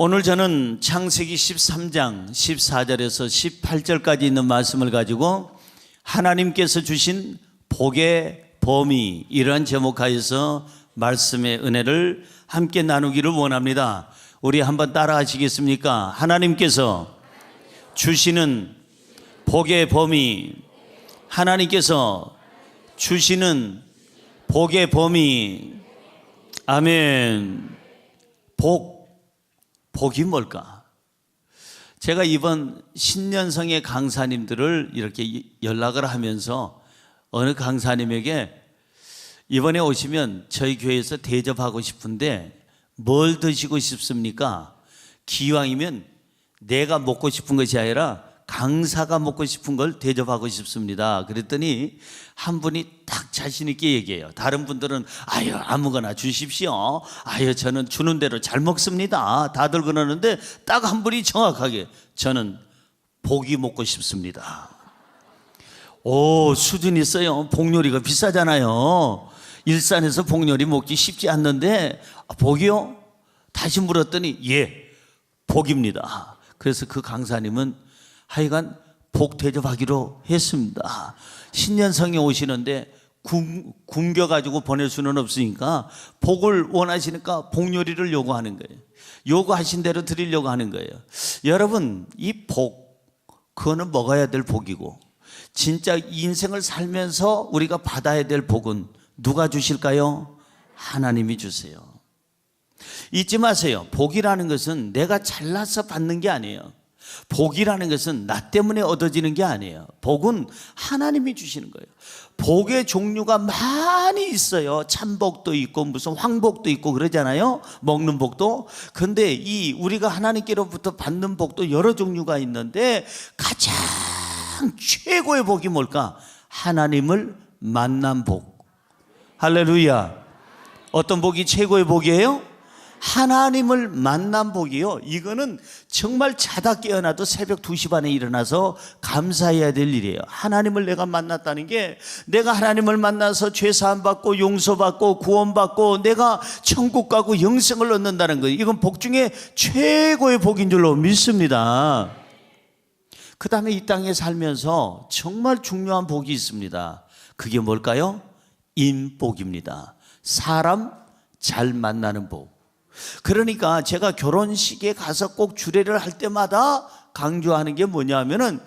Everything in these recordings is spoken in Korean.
오늘 저는 창세기 13장 14절에서 18절까지 있는 말씀을 가지고 하나님께서 주신 복의 범위, 이러한 제목하여서 말씀의 은혜를 함께 나누기를 원합니다. 우리 한번 따라 하시겠습니까? 하나님께서 주시는 복의 범위, 하나님께서 주시는 복의 범위. 아멘. 복이 뭘까? 제가 이번 신년성의 강사님들을 이렇게 연락을 하면서 어느 강사님에게 이번에 오시면 저희 교회에서 대접하고 싶은데 뭘 드시고 싶습니까? 기왕이면 내가 먹고 싶은 것이 아니라 강사가 먹고 싶은 걸 대접하고 싶습니다. 그랬더니 한 분이 딱 자신 있게 얘기해요. 다른 분들은 아유 아무거나 주십시오. 아유 저는 주는 대로 잘 먹습니다. 다들 그러는데 딱 한 분이 정확하게 저는 복이 먹고 싶습니다. 오, 수준 있어요. 복요리가 비싸잖아요. 일산에서 복요리 먹기 쉽지 않는데 복이요? 다시 물었더니 예, 복입니다. 그래서 그 강사님은 하여간 복 대접하기로 했습니다. 신년성에 오시는데 굶겨가지고 보낼 수는 없으니까 복을 원하시니까 복요리를 요구하는 거예요. 요구하신 대로 드리려고 하는 거예요. 여러분, 이 복, 그거는 먹어야 될 복이고 진짜 인생을 살면서 우리가 받아야 될 복은 누가 주실까요? 하나님이 주세요. 잊지 마세요. 복이라는 것은 내가 잘나서 받는 게 아니에요. 복이라는 것은 나 때문에 얻어지는 게 아니에요. 복은 하나님이 주시는 거예요. 복의 종류가 많이 있어요. 참복도 있고 무슨 황복도 있고 그러잖아요. 먹는 복도. 근데 이 우리가 하나님께로부터 받는 복도 여러 종류가 있는데 가장 최고의 복이 뭘까? 하나님을 만난 복. 할렐루야. 어떤 복이 최고의 복이에요? 하나님을 만난 복이요. 이거는 정말 자다 깨어나도 새벽 2시 반에 일어나서 감사해야 될 일이에요. 하나님을 내가 만났다는 게 내가 하나님을 만나서 죄 사함 받고 용서받고 구원받고 내가 천국 가고 영생을 얻는다는 거예요. 이건 복 중에 최고의 복인 줄로 믿습니다. 그 다음에 이 땅에 살면서 정말 중요한 복이 있습니다. 그게 뭘까요? 인복입니다. 사람 잘 만나는 복. 그러니까 제가 결혼식에 가서 꼭 주례를 할 때마다 강조하는 게 뭐냐면은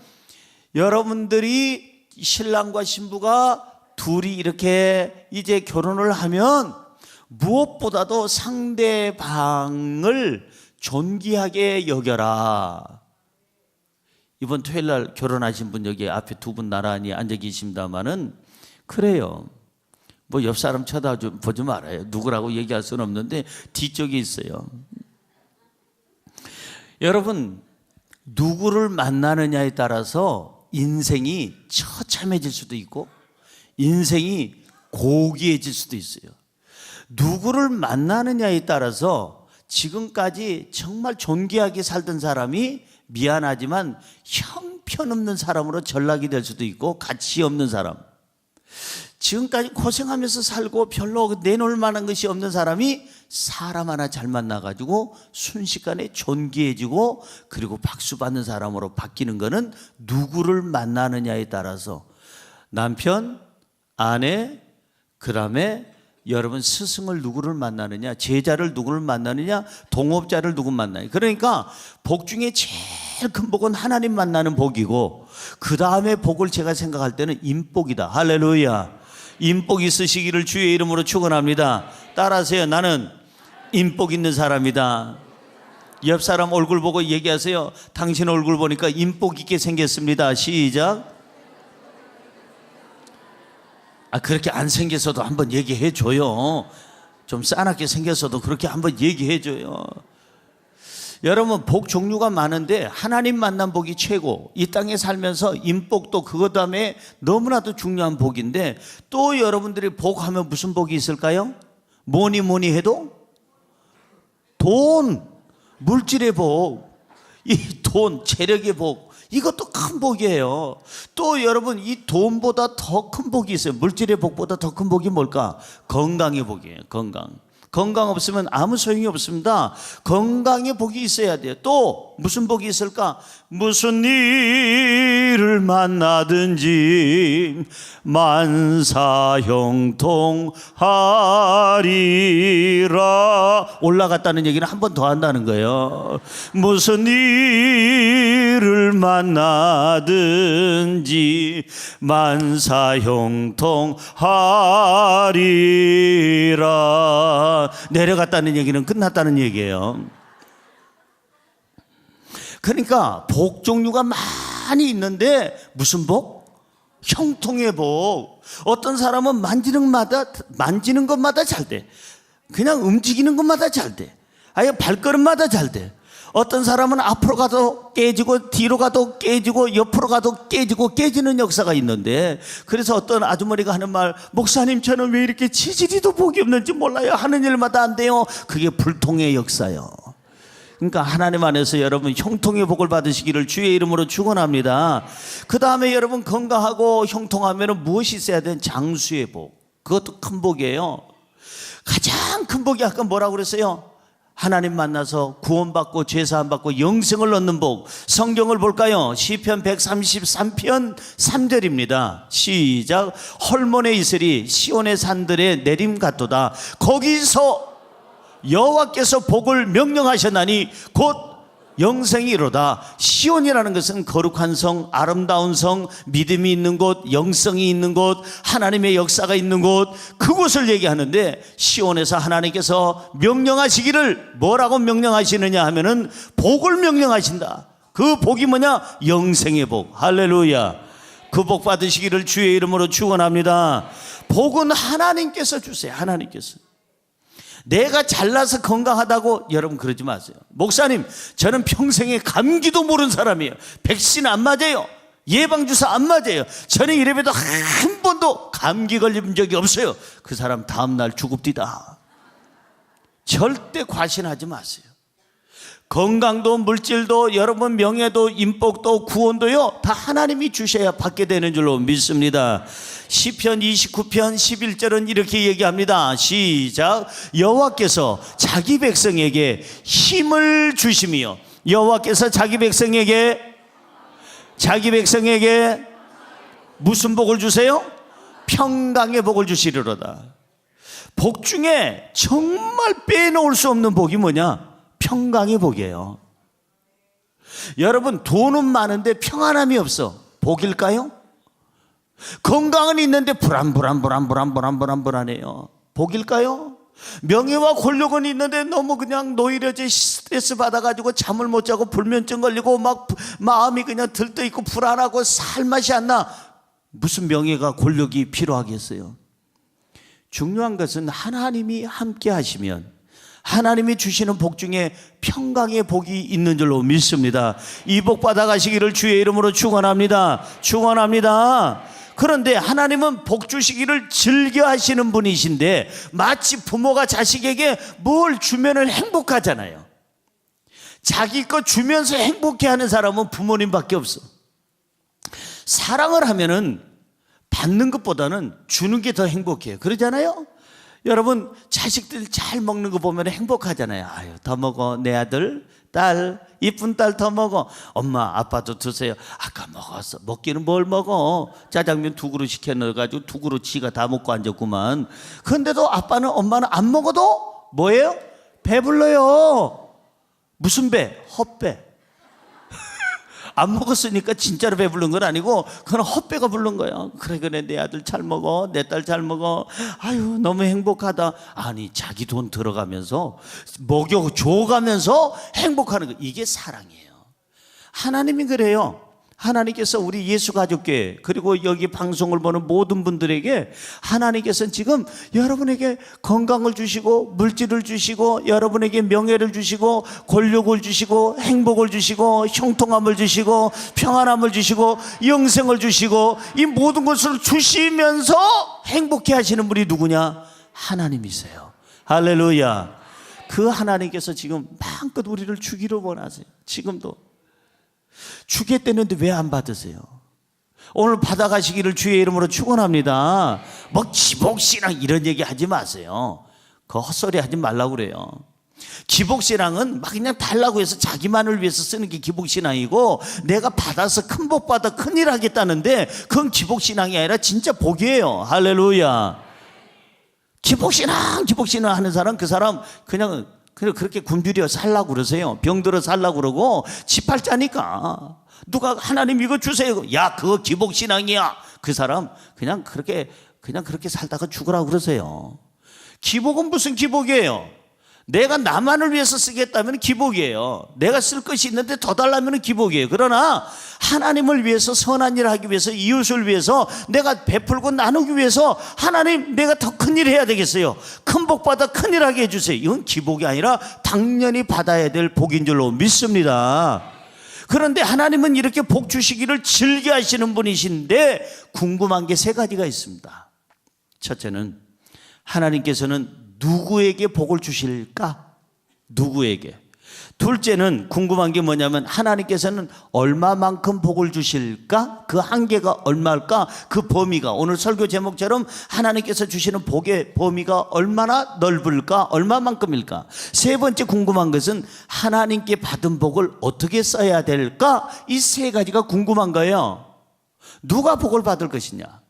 여러분들이 신랑과 신부가 둘이 이렇게 이제 결혼을 하면 무엇보다도 상대방을 존귀하게 여겨라. 이번 토요일 날 결혼하신 분 여기 앞에 두 분 나란히 앉아 계십니다마는 그래요. 뭐 옆 사람 쳐다보지 말아요. 누구라고 얘기할 수는 없는데 뒤쪽에 있어요. 여러분, 누구를 만나느냐에 따라서 인생이 처참해질 수도 있고 인생이 고귀해질 수도 있어요. 누구를 만나느냐에 따라서 지금까지 정말 존귀하게 살던 사람이 미안하지만 형편없는 사람으로 전락이 될 수도 있고 가치 없는 사람, 지금까지 고생하면서 살고 별로 내놓을 만한 것이 없는 사람이 사람 하나 잘 만나가지고 순식간에 존귀해지고 그리고 박수 받는 사람으로 바뀌는 것은 누구를 만나느냐에 따라서 남편, 아내, 그 다음에 여러분 스승을 누구를 만나느냐, 제자를 누구를 만나느냐, 동업자를 누구 만나냐. 그러니까 복 중에 제일 큰 복은 하나님 만나는 복이고 그 다음에 복을 제가 생각할 때는 인복이다. 할렐루야. 인복 있으시기를 주의 이름으로 축원합니다. 따라하세요. 나는 인복 있는 사람이다. 옆 사람 얼굴 보고 얘기하세요. 당신 얼굴 보니까 인복 있게 생겼습니다. 시작. 그렇게 안 생겼어도 한번 얘기해 줘요. 좀 싸납게 생겼어도 그렇게 한번 얘기해 줘요. 여러분, 복 종류가 많은데 하나님 만난 복이 최고. 이 땅에 살면서 인복도 그것 다음에 너무나도 중요한 복인데 또 여러분들이 복하면 무슨 복이 있을까요? 뭐니 해도 돈, 물질의 복, 이 돈, 재력의 복, 이것도 큰 복이에요. 또 여러분, 이 돈보다 더 큰 복이 있어요. 물질의 복보다 더 큰 복이 뭘까? 건강의 복이에요. 건강. 건강 없으면 아무 소용이 없습니다. 건강에 복이 있어야 돼요. 또 무슨 복이 있을까? 무슨 일을 만나든지 만사형통하리라. 올라갔다는 얘기는 한 번 더 한다는 거예요. 무슨 일을 만나든지 만사형통하리라. 내려갔다는 얘기는 끝났다는 얘기예요. 그러니까 복 종류가 많이 있는데 무슨 복? 형통의 복. 어떤 사람은 만지는 것마다 잘 돼. 그냥 움직이는 것마다 잘 돼. 아예 발걸음마다 잘 돼. 어떤 사람은 앞으로 가도 깨지고 뒤로 가도 깨지고 옆으로 가도 깨지고 깨지는 역사가 있는데, 그래서 어떤 아주머니가 하는 말, 목사님 저는 왜 이렇게 치질이도 복이 없는지 몰라요. 하는 일마다 안 돼요. 그게 불통의 역사요. 그러니까 하나님 안에서 여러분 형통의 복을 받으시기를 주의 이름으로 축원합니다. 그 다음에 여러분 건강하고 형통하면 무엇이 있어야 되는? 장수의 복. 그것도 큰 복이에요. 가장 큰 복이 아까 뭐라고 그랬어요? 하나님 만나서 구원받고 죄사함 받고 영생을 얻는 복. 성경을 볼까요? 시편 133편 3절입니다 시작. 헐몬에 이슬이 시온의 산들에 내림 같도다. 거기서 여호와께서 복을 명령하셨나니 곧 영생이로다. 시온이라는 것은 거룩한 성, 아름다운 성, 믿음이 있는 곳, 영성이 있는 곳, 하나님의 역사가 있는 곳, 그곳을 얘기하는데, 시온에서 하나님께서 명령하시기를 뭐라고 명령하시느냐 하면은 복을 명령하신다. 그 복이 뭐냐? 영생의 복. 할렐루야. 그 복 받으시기를 주의 이름으로 축원합니다. 복은 하나님께서 주세요. 하나님께서. 내가 잘나서 건강하다고 여러분 그러지 마세요. 목사님 저는 평생에 감기도 모르는 사람이에요. 백신 안 맞아요. 예방주사 안 맞아요. 저는 이래봬도 한 번도 감기 걸린 적이 없어요. 그 사람 다음날 죽읍디다. 절대 과신하지 마세요. 건강도 물질도 여러분 명예도 인복도 구원도요 다 하나님이 주셔야 받게 되는 줄로 믿습니다. 시편 29편 11절은 이렇게 얘기합니다. 시작. 여호와께서 자기 백성에게 힘을 주시며, 여호와께서 자기 백성에게 무슨 복을 주세요? 평강의 복을 주시리로다. 복 중에 정말 빼놓을 수 없는 복이 뭐냐? 평강의 복이에요. 여러분 돈은 많은데 평안함이 없어. 복일까요? 건강은 있는데 불안해요. 복일까요? 명예와 권력은 있는데 너무 그냥 노이려져 스트레스 받아가지고 잠을 못 자고 불면증 걸리고 막 마음이 그냥 들떠있고 불안하고 살 맛이 안 나. 무슨 명예가 권력이 필요하겠어요? 중요한 것은 하나님이 함께 하시면 하나님이 주시는 복 중에 평강의 복이 있는 줄로 믿습니다. 이 복 받아가시기를 주의 이름으로 축원합니다. 축원합니다. 그런데 하나님은 복 주시기를 즐겨 하시는 분이신데, 마치 부모가 자식에게 뭘 주면은 행복하잖아요. 자기 거 주면서 행복해하는 사람은 부모님밖에 없어. 사랑을 하면은 받는 것보다는 주는 게 더 행복해요. 그러잖아요. 여러분 자식들 잘 먹는 거 보면 행복하잖아요. 아유 더 먹어 내 아들 딸 이쁜 딸 더 먹어. 엄마 아빠도 드세요. 아까 먹었어. 먹기는 뭘 먹어. 짜장면 2그릇 시켜 넣어가지고 2그릇 지가 다 먹고 앉았구만. 그런데도 아빠는 엄마는 안 먹어도 뭐예요? 배불러요. 무슨 배? 헛배. 안 먹었으니까 진짜로 배부른 건 아니고 그건 헛배가 부른 거야. 그래 내 아들 잘 먹어 내 딸 잘 먹어. 아유 너무 행복하다. 아니 자기 돈 들어가면서 먹여줘가면서 행복하는 거, 이게 사랑이에요. 하나님이 그래요. 하나님께서 우리 예수가족교회 그리고 여기 방송을 보는 모든 분들에게 하나님께서는 지금 여러분에게 건강을 주시고 물질을 주시고 여러분에게 명예를 주시고 권력을 주시고 행복을 주시고 형통함을 주시고 평안함을 주시고 영생을 주시고 이 모든 것을 주시면서 행복해 하시는 분이 누구냐? 하나님이세요. 할렐루야. 그 하나님께서 지금 마음껏 우리를 주기를 원하세요. 지금도 주겠다는데 왜 안 받으세요? 오늘 받아가시기를 주의 이름으로 축원합니다. 뭐 지복신앙 이런 얘기 하지 마세요. 그 헛소리 하지 말라고 그래요. 기복신앙은 막 그냥 달라고 해서 자기만을 위해서 쓰는 게 기복신앙이고, 내가 받아서 큰 복 받아 큰일 하겠다는데 그건 기복신앙이 아니라 진짜 복이에요. 할렐루야. 기복신앙 하는 사람, 그 사람 그냥 그렇게 굶주려 살라고 그러세요. 병들어 살라고 그러고, 지팔자니까 누가 하나님 이거 주세요, 야 그거 기복신앙이야, 그 사람 그냥 그렇게 살다가 죽으라고 그러세요. 기복은 무슨 기복이에요? 내가 나만을 위해서 쓰겠다면 기복이에요. 내가 쓸 것이 있는데 더 달라면 기복이에요. 그러나 하나님을 위해서, 선한 일을 하기 위해서, 이웃을 위해서 내가 베풀고 나누기 위해서, 하나님 내가 더 큰 일 해야 되겠어요, 큰 복 받아 큰 일 하게 해주세요, 이건 기복이 아니라 당연히 받아야 될 복인 줄로 믿습니다. 그런데 하나님은 이렇게 복 주시기를 즐겨 하시는 분이신데, 궁금한 게 세 가지가 있습니다. 첫째는 하나님께서는 누구에게 복을 주실까? 누구에게? 둘째는 궁금한 게 뭐냐면, 하나님께서는 얼마만큼 복을 주실까? 그 한계가 얼마일까? 그 범위가, 오늘 설교 제목처럼 하나님께서 주시는 복의 범위가 얼마나 넓을까? 얼마만큼일까? 세 번째 궁금한 것은 하나님께 받은 복을 어떻게 써야 될까? 이 세 가지가 궁금한 거예요. 누가 복을 받을 것이냐?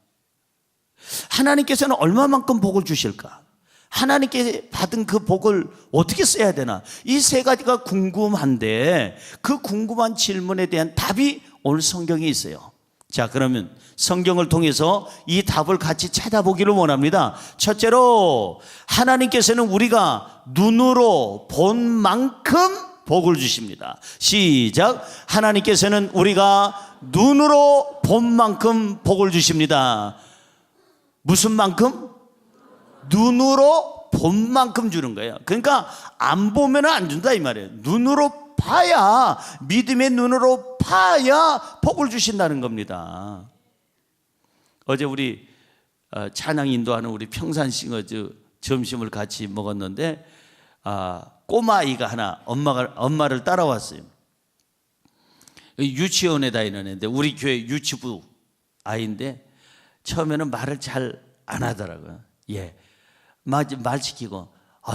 하나님께서는 얼마만큼 복을 주실까? 하나님께 받은 그 복을 어떻게 써야 되나? 이 세 가지가 궁금한데, 그 궁금한 질문에 대한 답이 오늘 성경에 있어요. 자, 그러면 성경을 통해서 이 답을 같이 찾아보기를 원합니다. 첫째로, 하나님께서는 우리가 눈으로 본 만큼 복을 주십니다. 시작. 하나님께서는 우리가 눈으로 본 만큼 복을 주십니다. 무슨 만큼? 눈으로 본 만큼 주는 거예요. 그러니까 안 보면 안 준다 이 말이에요. 눈으로 봐야, 믿음의 눈으로 봐야 복을 주신다는 겁니다. 어제 우리 찬양 인도하는 우리 평산싱어즈 점심을 같이 먹었는데, 꼬마아이가 하나 엄마를 따라왔어요. 유치원에 다니는 애인데, 우리 교회 유치부 아이인데 처음에는 말을 잘 안 하더라고요. 예, 말 시키고,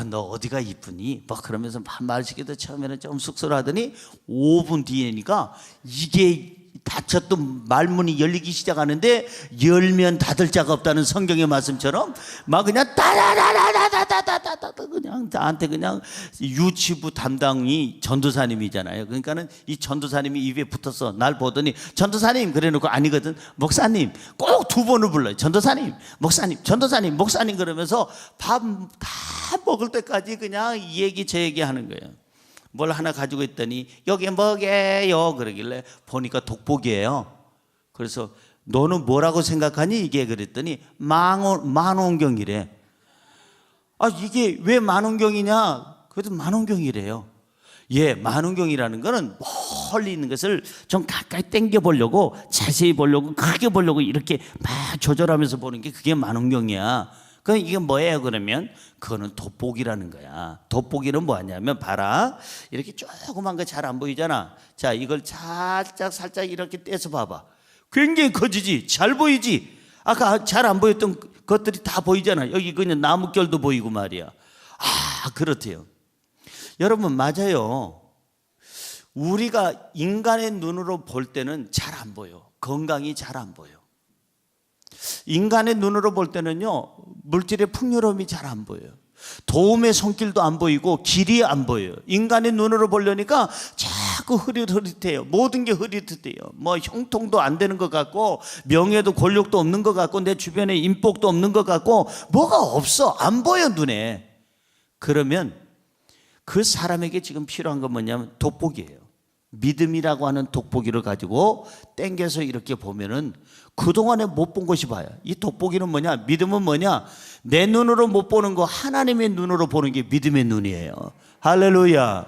너 어디가 이쁘니? 막 그러면서 말 시키도 처음에는 좀 쑥스러워하더니 5분 뒤에니까 이게 닫혔던 말문이 열리기 시작하는데, 열면 닫을 자가 없다는 성경의 말씀처럼 막 그냥 따다다다다다다다 그냥 나한테, 그냥 유치부 담당이 전도사님이잖아요. 그러니까는 이 전도사님이 입에 붙어서 날 보더니, 전도사님 그래놓고 아니거든, 목사님 꼭 2번을 불러요. 전도사님, 목사님, 전도사님, 목사님 그러면서 밥 다 먹을 때까지 그냥 이 얘기 저 얘기 하는 거예요. 뭘 하나 가지고 있더니 여기 뭐게요? 그러길래 보니까 독복이에요. 그래서 너는 뭐라고 생각하니? 이게 그랬더니 만원경이래. 이게 왜 만원경이냐? 그래도 만원경이래요. 예, 만원경이라는 거는 멀리 있는 것을 좀 가까이 당겨 보려고, 자세히 보려고, 크게 보려고 이렇게 막 조절하면서 보는 게 그게 만원경이야. 그럼 이게 뭐예요? 그러면 그거는 돋보기라는 거야. 돋보기는 뭐냐면, 봐라, 이렇게 조그만 거 잘 안 보이잖아. 자, 이걸 살짝 이렇게 떼서 봐봐. 굉장히 커지지? 잘 보이지? 아까 잘 안 보였던 것들이 다 보이잖아. 여기 그냥 나뭇결도 보이고 말이야. 그렇대요. 여러분, 맞아요. 우리가 인간의 눈으로 볼 때는 잘 안 보여. 건강이 잘 안 보여. 인간의 눈으로 볼 때는요, 물질의 풍요로움이 잘 안 보여요. 도움의 손길도 안 보이고 길이 안 보여요. 인간의 눈으로 보려니까 자꾸 흐릿흐릿해요. 모든 게 흐릿흐릿해요. 뭐 형통도 안 되는 것 같고, 명예도 권력도 없는 것 같고, 내 주변에 인복도 없는 것 같고, 뭐가 없어. 안 보여, 눈에. 그러면 그 사람에게 지금 필요한 건 뭐냐면 돋보기예요. 믿음이라고 하는 돋보기를 가지고 땡겨서 이렇게 보면은 그동안에 못 본 것이 봐요. 이 돋보기는 뭐냐? 믿음은 뭐냐? 내 눈으로 못 보는 거 하나님의 눈으로 보는 게 믿음의 눈이에요. 할렐루야.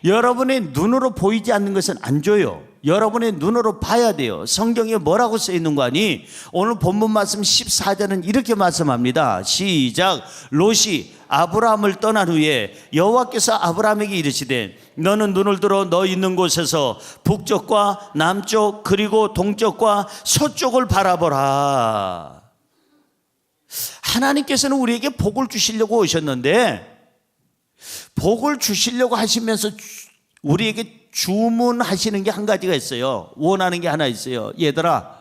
여러분의 눈으로 보이지 않는 것은 안 줘요. 여러분의 눈으로 봐야 돼요. 성경에 뭐라고 써 있는 거 아니? 오늘 본문 말씀 14절은 이렇게 말씀합니다. 시작. 롯이 아브라함을 떠난 후에 여호와께서 아브라함에게 이르시되, 너는 눈을 들어 너 있는 곳에서 북쪽과 남쪽 그리고 동쪽과 서쪽을 바라보라. 하나님께서는 우리에게 복을 주시려고 오셨는데 복을 주시려고 하시면서 우리에게 주문하시는 게 한 가지가 있어요. 원하는 게 하나 있어요. 얘들아,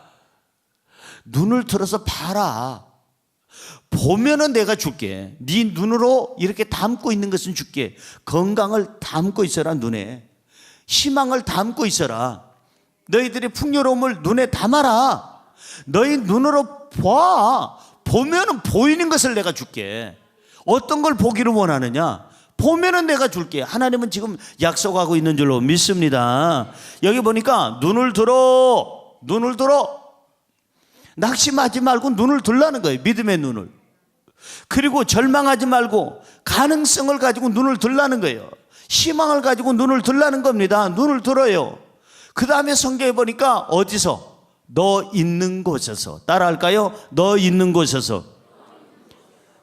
눈을 들어서 봐라. 보면은 내가 줄게. 네 눈으로 이렇게 담고 있는 것은 줄게. 건강을 담고 있어라. 눈에 희망을 담고 있어라. 너희들의 풍요로움을 눈에 담아라. 너희 눈으로 봐. 보면은 보이는 것을 내가 줄게. 어떤 걸 보기를 원하느냐? 보면은 내가 줄게. 하나님은 지금 약속하고 있는 줄로 믿습니다. 여기 보니까 눈을 들어. 낙심하지 말고 눈을 들라는 거예요. 믿음의 눈을. 그리고 절망하지 말고 가능성을 가지고 눈을 들라는 거예요. 희망을 가지고 눈을 들라는 겁니다. 눈을 들어요. 그 다음에 성경에 보니까 어디서? 너 있는 곳에서. 따라할까요? 너 있는 곳에서.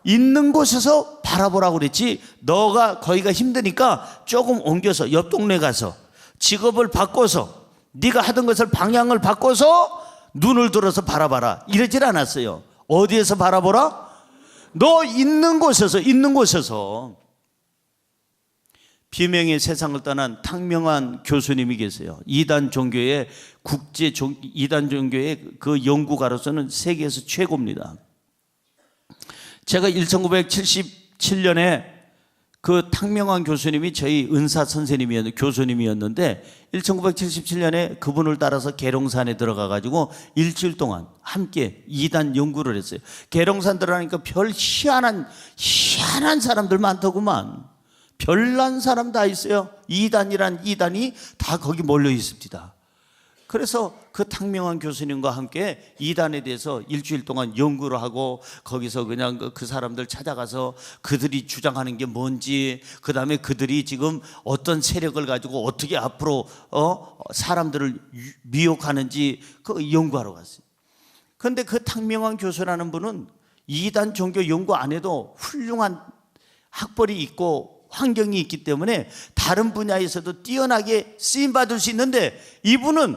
있는 곳에서 바라보라고 그랬지. 너가 거기가 힘드니까 조금 옮겨서 옆 동네 가서 직업을 바꿔서 네가 하던 것을 방향을 바꿔서 눈을 들어서 바라봐라. 이러질 않았어요. 어디에서 바라보라? 너 있는 곳에서. 비명의 세상을 떠난 탕명한 교수님이 계세요. 이단 종교의 이단 종교의 그 연구가로서는 세계에서 최고입니다. 제가 1977년에 그 탕명한 교수님이 저희 은사 교수님이었는데 1977년에 그분을 따라서 계룡산에 들어가 가지고 일주일 동안 함께 이단 연구를 했어요. 계룡산 들어가니까 별 희한한 사람들 많더구만. 별난 사람 다 있어요. 이단이란 이단이 다 거기 몰려 있습니다. 그래서 그 탕명한 교수님과 함께 이단에 대해서 일주일 동안 연구를 하고 거기서 그냥 그 사람들 찾아가서 그들이 주장하는 게 뭔지, 그 다음에 그들이 지금 어떤 세력을 가지고 어떻게 앞으로 사람들을 미혹하는지 그 연구하러 갔어요. 그런데 그 탕명한 교수라는 분은 이단 종교 연구 안 해도 훌륭한 학벌이 있고 환경이 있기 때문에 다른 분야에서도 뛰어나게 쓰임받을 수 있는데 이분은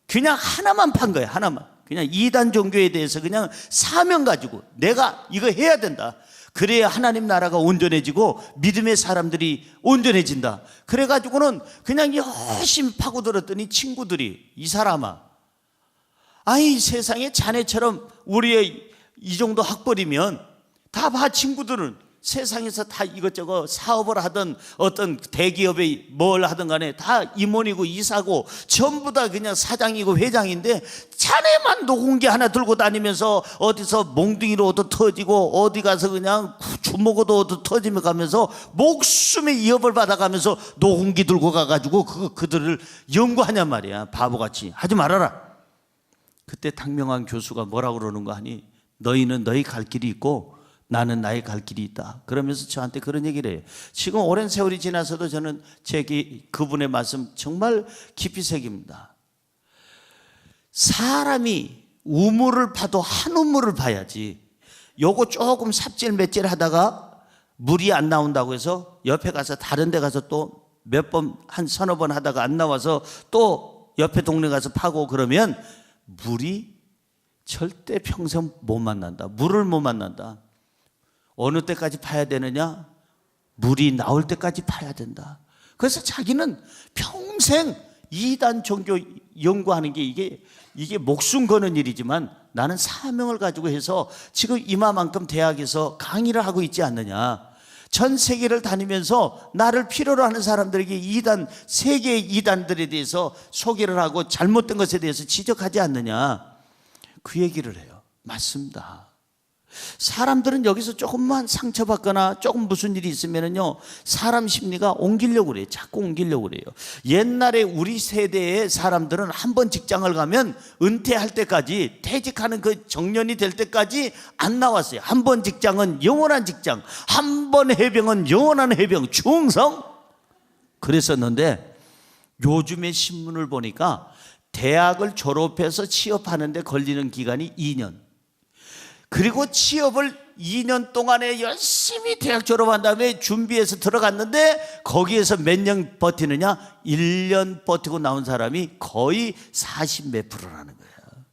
그냥 하나만 판 거예요. 하나만. 그냥 이단 종교에 대해서 그냥 사명 가지고 내가 이거 해야 된다. 그래야 하나님 나라가 온전해지고 믿음의 사람들이 온전해진다. 그래가지고는 그냥 열심히 파고들었더니 친구들이 이 사람아, 아이 세상에 자네처럼 우리의 이 정도 학벌이면 다 봐. 친구들은 세상에서 다 이것저것 사업을 하든 어떤 대기업에 뭘 하든 간에 다 임원이고 이사고 전부 다 그냥 사장이고 회장인데 자네만 녹음기 하나 들고 다니면서 어디서 몽둥이로 얻어 터지고 어디 가서 그냥 주먹으로 얻어 터지며 가면서 목숨의 위협을 받아가면서 녹음기 들고 가가지고 그들을 연구하냔 말이야. 바보같이. 하지 말아라. 그때 탕명한 교수가 뭐라고 그러는 거 하니, 너희는 너희 갈 길이 있고 나는 나의 갈 길이 있다. 그러면서 저한테 그런 얘기를 해요. 지금 오랜 세월이 지나서도 저는 그분의 말씀 정말 깊이 새깁니다. 사람이 우물을 파도 한 우물을 파야지, 요거 조금 삽질맷질 하다가 물이 안 나온다고 해서 옆에 가서 다른 데 가서 또 몇 번, 한 서너 번 하다가 안 나와서 또 옆에 동네 가서 파고 그러면 물이 절대 평생 못 만난다. 물을 못 만난다. 어느 때까지 파야 되느냐? 물이 나올 때까지 파야 된다. 그래서 자기는 평생 이단 종교 연구하는 게 이게 목숨 거는 일이지만 나는 사명을 가지고 해서 지금 이마만큼 대학에서 강의를 하고 있지 않느냐. 전 세계를 다니면서 나를 필요로 하는 사람들에게 세계의 이단들에 대해서 소개를 하고 잘못된 것에 대해서 지적하지 않느냐. 그 얘기를 해요. 맞습니다. 사람들은 여기서 조금만 상처받거나 조금 무슨 일이 있으면요, 사람 심리가 옮기려고 그래요. 자꾸 옮기려고 그래요. 옛날에 우리 세대의 사람들은 한 번 직장을 가면 은퇴할 때까지, 퇴직하는 그 정년이 될 때까지 안 나왔어요. 한 번 직장은 영원한 직장, 한 번 해병은 영원한 해병, 충성. 그랬었는데 요즘의 신문을 보니까 대학을 졸업해서 취업하는데 걸리는 기간이 2년. 그리고 취업을 2년 동안에 열심히 대학 졸업한 다음에 준비해서 들어갔는데 거기에서 몇 년 버티느냐? 1년 버티고 나온 사람이 거의 40몇 %라는 거예요.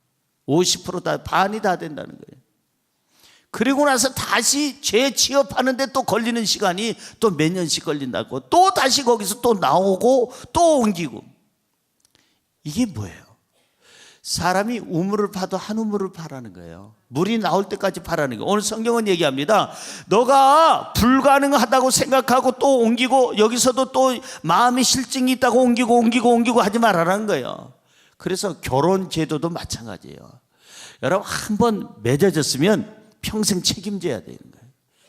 50% 다, 반이 다 된다는 거예요. 그리고 나서 다시 재취업하는데 또 걸리는 시간이 또 몇 년씩 걸린다고, 또 다시 거기서 또 나오고 또 옮기고. 이게 뭐예요? 사람이 우물을 파도 한 우물을 파라는 거예요. 물이 나올 때까지 파라는 거예요. 오늘 성경은 얘기합니다. 너가 불가능하다고 생각하고 또 옮기고, 여기서도 또 마음의 실증이 있다고 옮기고 하지 말라는 거예요. 그래서 결혼 제도도 마찬가지예요. 여러분, 한번 맺어졌으면 평생 책임져야 되는 거예요.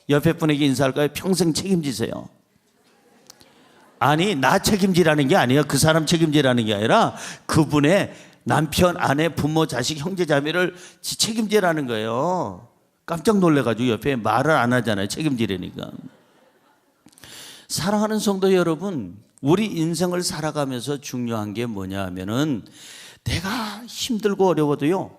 옆에 분에게 인사할까요? 평생 책임지세요. 아니, 나 책임지라는 게 아니에요. 그 사람 책임지라는 게 아니라 그분의 남편, 아내, 부모, 자식, 형제, 자매를 책임지라는 거예요. 깜짝 놀래가지고 옆에 말을 안 하잖아요. 책임지라니까. 사랑하는 성도 여러분, 우리 인생을 살아가면서 중요한 게 뭐냐 하면은, 내가 힘들고 어려워도요,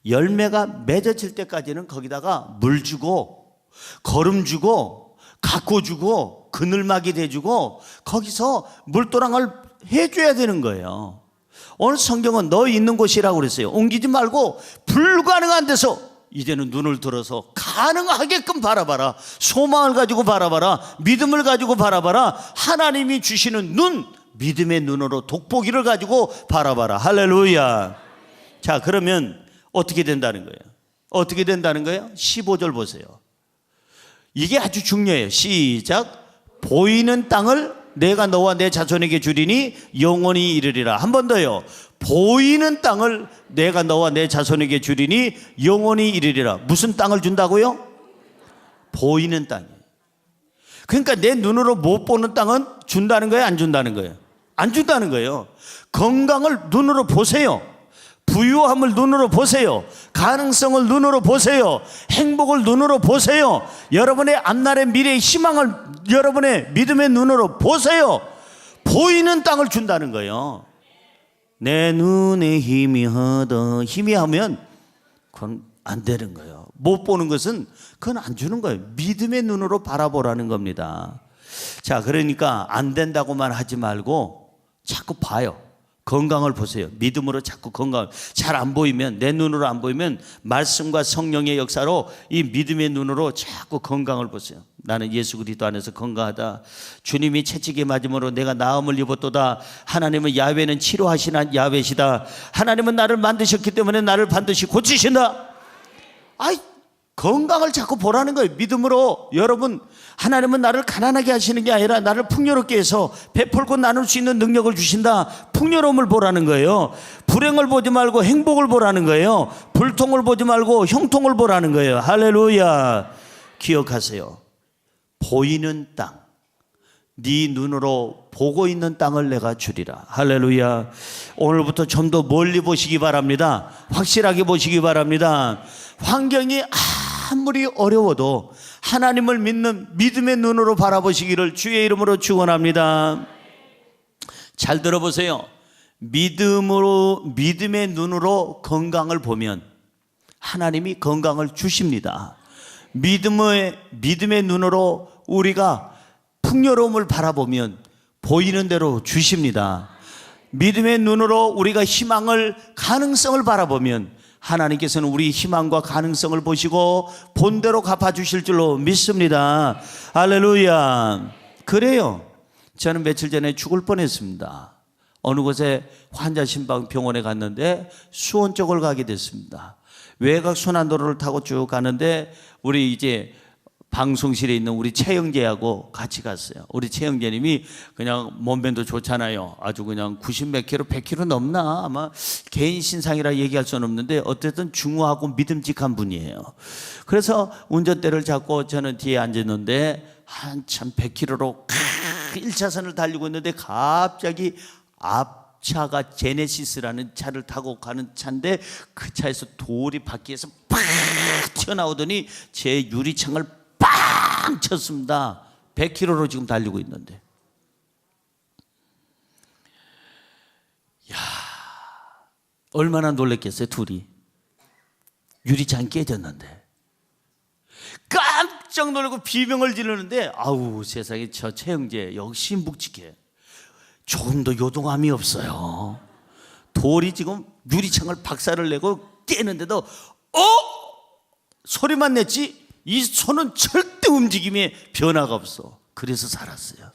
열매가 맺어질 때까지는 거기다가 물 주고 거름 주고 가꿔 주고 그늘막이 돼주고 거기서 물도랑을 해줘야 되는 거예요. 오늘 성경은 너 있는 곳이라고 그랬어요. 옮기지 말고 불가능한 데서 이제는 눈을 들어서 가능하게끔 바라봐라. 소망을 가지고 바라봐라. 믿음을 가지고 바라봐라. 하나님이 주시는 눈, 믿음의 눈으로 돋보기를 가지고 바라봐라. 할렐루야. 자, 그러면 어떻게 된다는 거예요? 어떻게 된다는 거예요? 15절 보세요. 이게 아주 중요해요. 시작. 보이는 땅을 내가 너와 내 자손에게 주리니 영원히 이르리라. 한 번 더요. 보이는 땅을 내가 너와 내 자손에게 주리니 영원히 이르리라. 무슨 땅을 준다고요? 보이는 땅이에요. 그러니까 내 눈으로 못 보는 땅은 준다는 거예요? 안 준다는 거예요? 안 준다는 거예요. 건강을 눈으로 보세요. 부유함을 눈으로 보세요. 가능성을 눈으로 보세요. 행복을 눈으로 보세요. 여러분의 앞날의 미래의 희망을 여러분의 믿음의 눈으로 보세요. 보이는 땅을 준다는 거예요. 내 눈에 희미하다. 희미하면 그건 안 되는 거예요. 못 보는 것은 그건 안 주는 거예요. 믿음의 눈으로 바라보라는 겁니다. 자, 그러니까 안 된다고만 하지 말고 자꾸 봐요. 건강을 보세요. 믿음으로 자꾸 건강. 잘 안 보이면, 내 눈으로 안 보이면 말씀과 성령의 역사로 이 믿음의 눈으로 자꾸 건강을 보세요. 나는 예수 그리스도 안에서 건강하다. 주님이 채찍에 맞음으로 내가 나음을 입었도다. 하나님은 야훼는 치료하시는 야훼시다. 하나님은 나를 만드셨기 때문에 나를 반드시 고치신다. 아이, 건강을 자꾸 보라는 거예요. 믿음으로. 여러분, 하나님은 나를 가난하게 하시는 게 아니라 나를 풍요롭게 해서 베풀고 나눌 수 있는 능력을 주신다. 풍요로움을 보라는 거예요. 불행을 보지 말고 행복을 보라는 거예요. 불통을 보지 말고 형통을 보라는 거예요. 할렐루야. 기억하세요. 보이는 땅, 네 눈으로 보고 있는 땅을 내가 주리라. 할렐루야. 오늘부터 좀 더 멀리 보시기 바랍니다. 확실하게 보시기 바랍니다. 환경이 아무리 어려워도 하나님을 믿는 믿음의 눈으로 바라보시기를 주의 이름으로 축원합니다. 잘 들어보세요. 믿음의 눈으로 건강을 보면 하나님이 건강을 주십니다. 믿음의 눈으로 우리가 풍요로움을 바라보면 보이는 대로 주십니다. 믿음의 눈으로 우리가 희망을, 가능성을 바라보면 하나님께서는 우리 희망과 가능성을 보시고 본대로 갚아주실 줄로 믿습니다. 할렐루야. 그래요. 저는 며칠 전에 죽을 뻔했습니다. 어느 곳에 환자신방 병원에 갔는데 수원 쪽을 가게 됐습니다. 외곽 순환도로를 타고 쭉 가는데 우리 이제 방송실에 있는 우리 최영재하고 같이 갔어요. 우리 최영재님이 그냥 몸매도 좋잖아요. 아주 그냥 90 몇 킬로, 100킬로 넘나? 아마 개인 신상이라 얘기할 수는 없는데 어쨌든 중후하고 믿음직한 분이에요. 그래서 운전대를 잡고 저는 뒤에 앉았는데 한참 100킬로로 1차선을 달리고 있는데 갑자기 앞차가 제네시스라는 차를 타고 가는 차인데 그 차에서 돌이 바퀴에서 팍 튀어나오더니 제 유리창을 빵 쳤습니다. 100km로 지금 달리고 있는데. 야, 얼마나 놀랬겠어요, 둘이. 유리창이 깨졌는데. 깜짝 놀라고 비명을 지르는데, 아우, 세상에 저 최영재 역시 묵직해. 조금 더 요동함이 없어요. 돌이 지금 유리창을 박살을 내고 깨는데도, 소리만 냈지 이 손은 절대 움직임에 변화가 없어. 그래서 살았어요.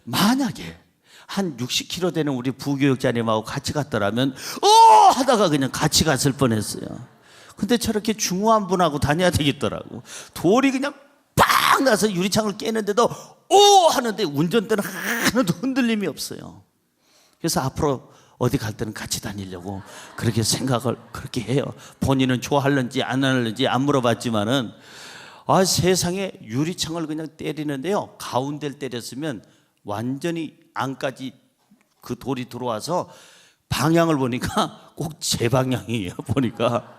만약에 한 60kg 되는 우리 부교육자님하고 같이 갔더라면 하다가 그냥 같이 갔을 뻔했어요. 근데 저렇게 중후한 분하고 다녀야 되겠더라고. 돌이 그냥 빵 나서 유리창을 깨는데도 하는데 운전대는 하나도 흔들림이 없어요. 그래서 앞으로 어디 갈 때는 같이 다니려고 그렇게 생각을 그렇게 해요. 본인은 좋아할는지 안 할는지 안 물어봤지만은 세상에 유리창을 그냥 때리는데요, 가운데를 때렸으면 완전히 안까지 그 돌이 들어와서 방향을 보니까 꼭 제 방향이에요. 보니까.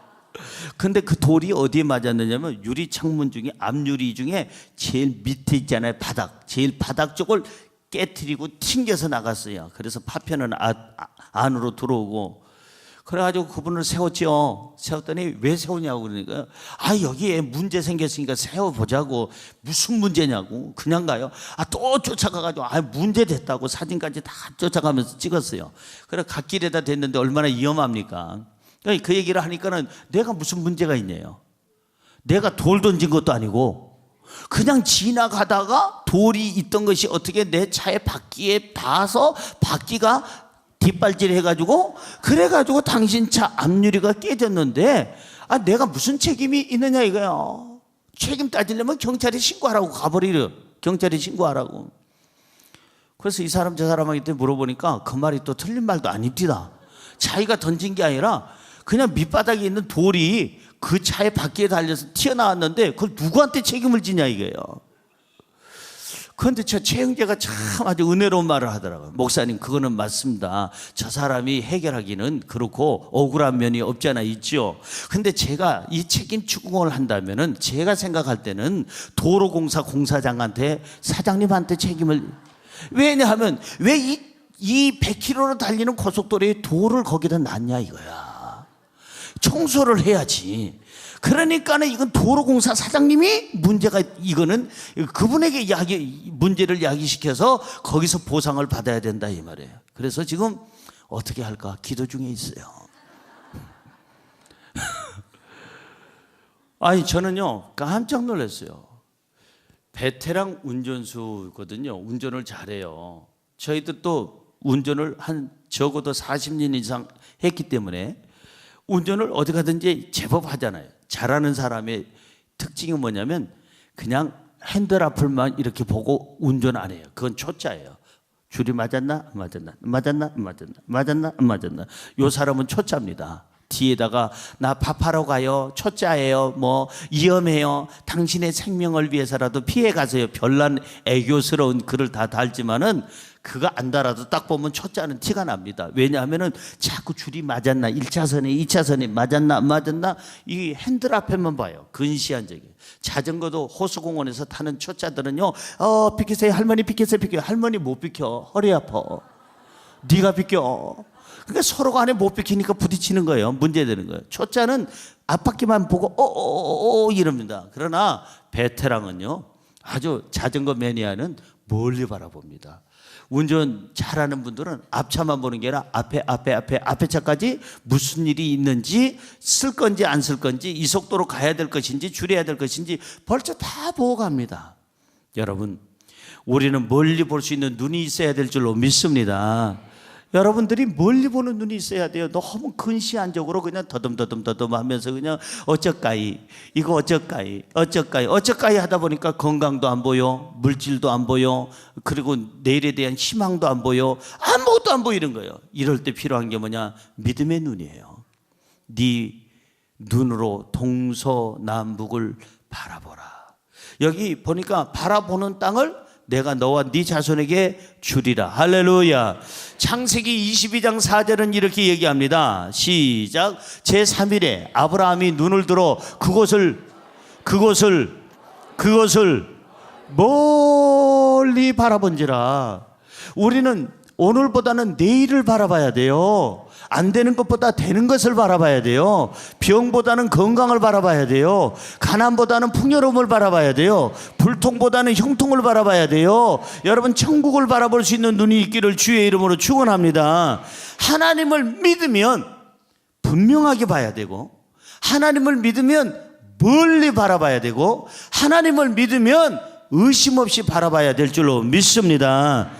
근데 그 돌이 어디에 맞았느냐면 유리 창문 중에 앞유리 중에 제일 밑에 있잖아요. 바닥. 제일 바닥 쪽을 깨트리고 튕겨서 나갔어요. 그래서 파편은 안으로 들어오고. 그래가지고 그분을 세웠죠. 세웠더니 왜 세우냐고 그러니까 여기에 문제 생겼으니까 세워보자고. 무슨 문제냐고. 그냥 가요. 또 쫓아가가지고 문제 됐다고 사진까지 다 쫓아가면서 찍었어요. 그래 갓길에다 댔는데 얼마나 위험합니까. 그 얘기를 하니까는 내가 무슨 문제가 있냐요. 내가 돌 던진 것도 아니고 그냥 지나가다가 돌이 있던 것이 어떻게 내 차의 바퀴에 닿아서 바퀴가 뒷발질 해가지고 그래가지고 당신 차 앞유리가 깨졌는데 내가 무슨 책임이 있느냐 이거요. 책임 따지려면 경찰에 신고하라고 가버리려. 경찰에 신고하라고. 그래서 이 사람 저 사람한테 물어보니까 그 말이 또 틀린 말도 아닙니다. 자기가 던진 게 아니라 그냥 밑바닥에 있는 돌이 그 차의 바퀴에 달려서 튀어나왔는데 그걸 누구한테 책임을 지냐 이거예요. 그런데 저 최영재가 참 아주 은혜로운 말을 하더라고요. 목사님 그거는 맞습니다. 저 사람이 해결하기는 그렇고 억울한 면이 없잖아 있죠. 근데 제가 이 책임 추궁을 한다면은 제가 생각할 때는 도로공사 공사장한테 사장님한테 책임을. 왜냐하면 왜 이 100km로 달리는 고속도로에 돌을 거기다 놨냐 이거야. 청소를 해야지. 그러니까는 이건 도로공사 사장님이 문제가, 이거는 그분에게 문제를 야기시켜서 거기서 보상을 받아야 된다 이 말이에요. 그래서 지금 어떻게 할까 기도 중에 있어요. 저는요 깜짝 놀랐어요. 베테랑 운전수거든요. 운전을 잘해요. 저희들도 운전을 적어도 40년 이상 했기 때문에 운전을 어디 가든지 제법 하잖아요. 잘하는 사람의 특징이 뭐냐면 그냥 핸들 앞을만 이렇게 보고 운전 안 해요. 그건 초짜예요. 줄이 맞았나? 맞았나? 요 사람은 초짜입니다. 뒤에다가 나 밥하러 가요. 초짜예요. 위험해요. 당신의 생명을 위해서라도 피해 가세요. 별난 애교스러운 글을 다 달지만은 그거 안 달아도 딱 보면 초짜는 티가 납니다. 왜냐하면은 자꾸 줄이 맞았나, 1차선에 2차선에 맞았나 안 맞았나 이 핸들 앞에만 봐요. 근시안적이에요. 자전거도 호수공원에서 타는 초짜들은요, 비키세요. 할머니 비키세요. 할머니 못 비켜. 허리 아파. 네가 비켜. 그러니까 서로 간에 못 비키니까 부딪히는 거예요. 문제되는 거예요. 초짜는 앞바퀴만 보고 이럽니다. 그러나 베테랑은요, 아주 자전거 매니아는 멀리 바라봅니다. 운전 잘하는 분들은 앞차만 보는 게 아니라 앞에 차까지 무슨 일이 있는지, 쓸 건지 안 쓸 건지, 이 속도로 가야 될 것인지 줄여야 될 것인지 벌써 다 보고 갑니다. 여러분, 우리는 멀리 볼 수 있는 눈이 있어야 될 줄로 믿습니다. 여러분들이 멀리 보는 눈이 있어야 돼요. 너무 근시안적으로 그냥 더듬 하면서 그냥 어쩌까이 이거 어쩌까이 하다 보니까 건강도 안 보여, 물질도 안 보여, 그리고 내일에 대한 희망도 안 보여, 아무것도 안 보이는 거예요. 이럴 때 필요한 게 뭐냐? 믿음의 눈이에요. 네 눈으로 동서남북을 바라보라. 여기 보니까 바라보는 땅을 내가 너와 네 자손에게 주리라. 할렐루야. 창세기 22장 4절은 이렇게 얘기합니다. 시작. 제3일에 아브라함이 눈을 들어 그곳을 멀리 바라본지라. 우리는 오늘보다는 내일을 바라봐야 돼요. 안 되는 것보다 되는 것을 바라봐야 돼요. 병보다는 건강을 바라봐야 돼요. 가난보다는 풍요로움을 바라봐야 돼요. 불통보다는 형통을 바라봐야 돼요. 여러분, 천국을 바라볼 수 있는 눈이 있기를 주의 이름으로 축원합니다. 하나님을 믿으면 분명하게 봐야 되고, 하나님을 믿으면 멀리 바라봐야 되고, 하나님을 믿으면 의심 없이 바라봐야 될 줄로 믿습니다.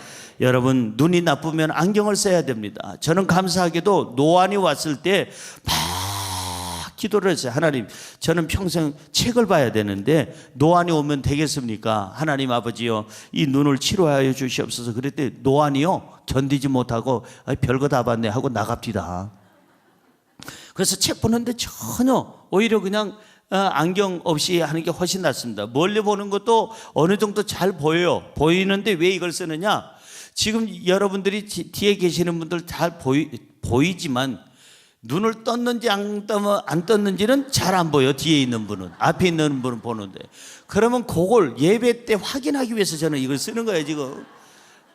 여러분, 눈이 나쁘면 안경을 써야 됩니다. 저는 감사하게도 노안이 왔을 때 막 기도를 했어요. 하나님, 저는 평생 책을 봐야 되는데 노안이 오면 되겠습니까? 하나님 아버지요, 이 눈을 치료하여 주시옵소서. 그랬더니 노안이요 견디지 못하고 별거 다 봤네 하고 나갑디다. 그래서 책 보는데 전혀, 오히려 그냥 안경 없이 하는 게 훨씬 낫습니다. 멀리 보는 것도 어느 정도 잘 보여요. 보이는데 왜 이걸 쓰느냐? 지금 여러분들이 뒤에 계시는 분들 잘 보이지만 눈을 떴는지 안 떴는지는 잘 안 보여. 뒤에 있는 분은, 앞에 있는 분은 보는데. 그러면 그걸 예배 때 확인하기 위해서 저는 이걸 쓰는 거예요. 지금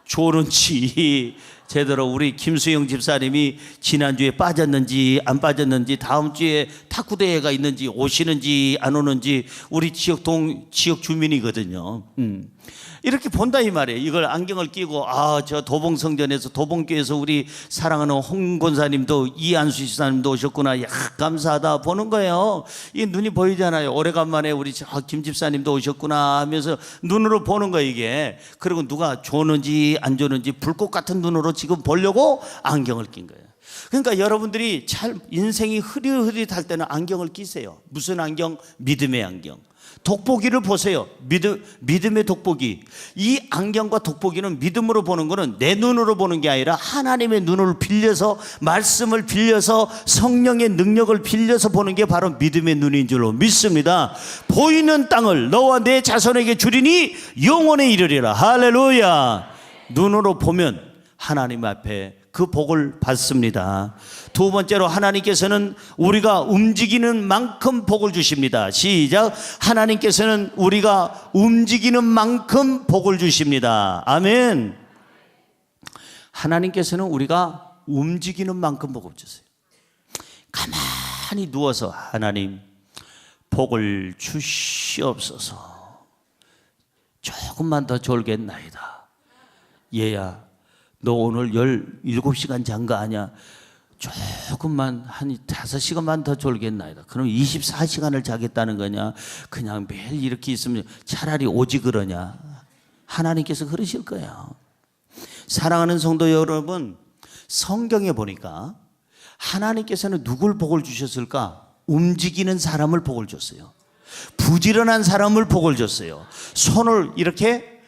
좋은지 제대로, 우리 김수영 집사님이 지난주에 빠졌는지 안 빠졌는지, 다음 주에 탁구대회가 있는지 오시는지 안 오는지, 우리 지역 주민이거든요. 이렇게 본다 이 말이에요. 이걸 안경을 끼고, 저 도봉성전에서, 도봉교에서 우리 사랑하는 홍 권사님도, 이안수 집사님도 오셨구나, 야 감사하다 보는 거예요. 이 눈이 보이잖아요. 오래간만에 우리 김 집사님도 오셨구나 하면서 눈으로 보는 거예요, 이게. 그리고 누가 좋는지 안 좋는지 불꽃 같은 눈으로 지금 보려고 안경을 낀 거예요. 그러니까 여러분들이 인생이 흐릿흐릿할 때는 안경을 끼세요. 무슨 안경? 믿음의 안경. 돋보기를 보세요. 믿음의 돋보기. 이 안경과 돋보기는, 믿음으로 보는 거는 내 눈으로 보는 게 아니라 하나님의 눈을 빌려서, 말씀을 빌려서, 성령의 능력을 빌려서 보는 게 바로 믿음의 눈인 줄로 믿습니다. 보이는 땅을 너와 내 자손에게 주리니 영원에 이르리라. 할렐루야. 눈으로 보면 하나님 앞에 그 복을 받습니다. 두 번째로, 하나님께서는 우리가 움직이는 만큼 복을 주십니다. 시작. 하나님께서는 우리가 움직이는 만큼 복을 주십니다. 아멘. 하나님께서는 우리가 움직이는 만큼 복을 주세요. 가만히 누워서, 하나님 복을 주시옵소서. 조금만 더 졸겠나이다. 얘야, 너 오늘 17시간 잔 거 아니야? 조금만, 한 5시간만 더 졸겠나이다. 그럼 24시간을 자겠다는 거냐? 그냥 매일 이렇게 있으면 차라리 오지 그러냐? 하나님께서 그러실 거예요. 사랑하는 성도 여러분, 성경에 보니까 하나님께서는 누굴 복을 주셨을까? 움직이는 사람을 복을 줬어요. 부지런한 사람을 복을 줬어요. 손을 이렇게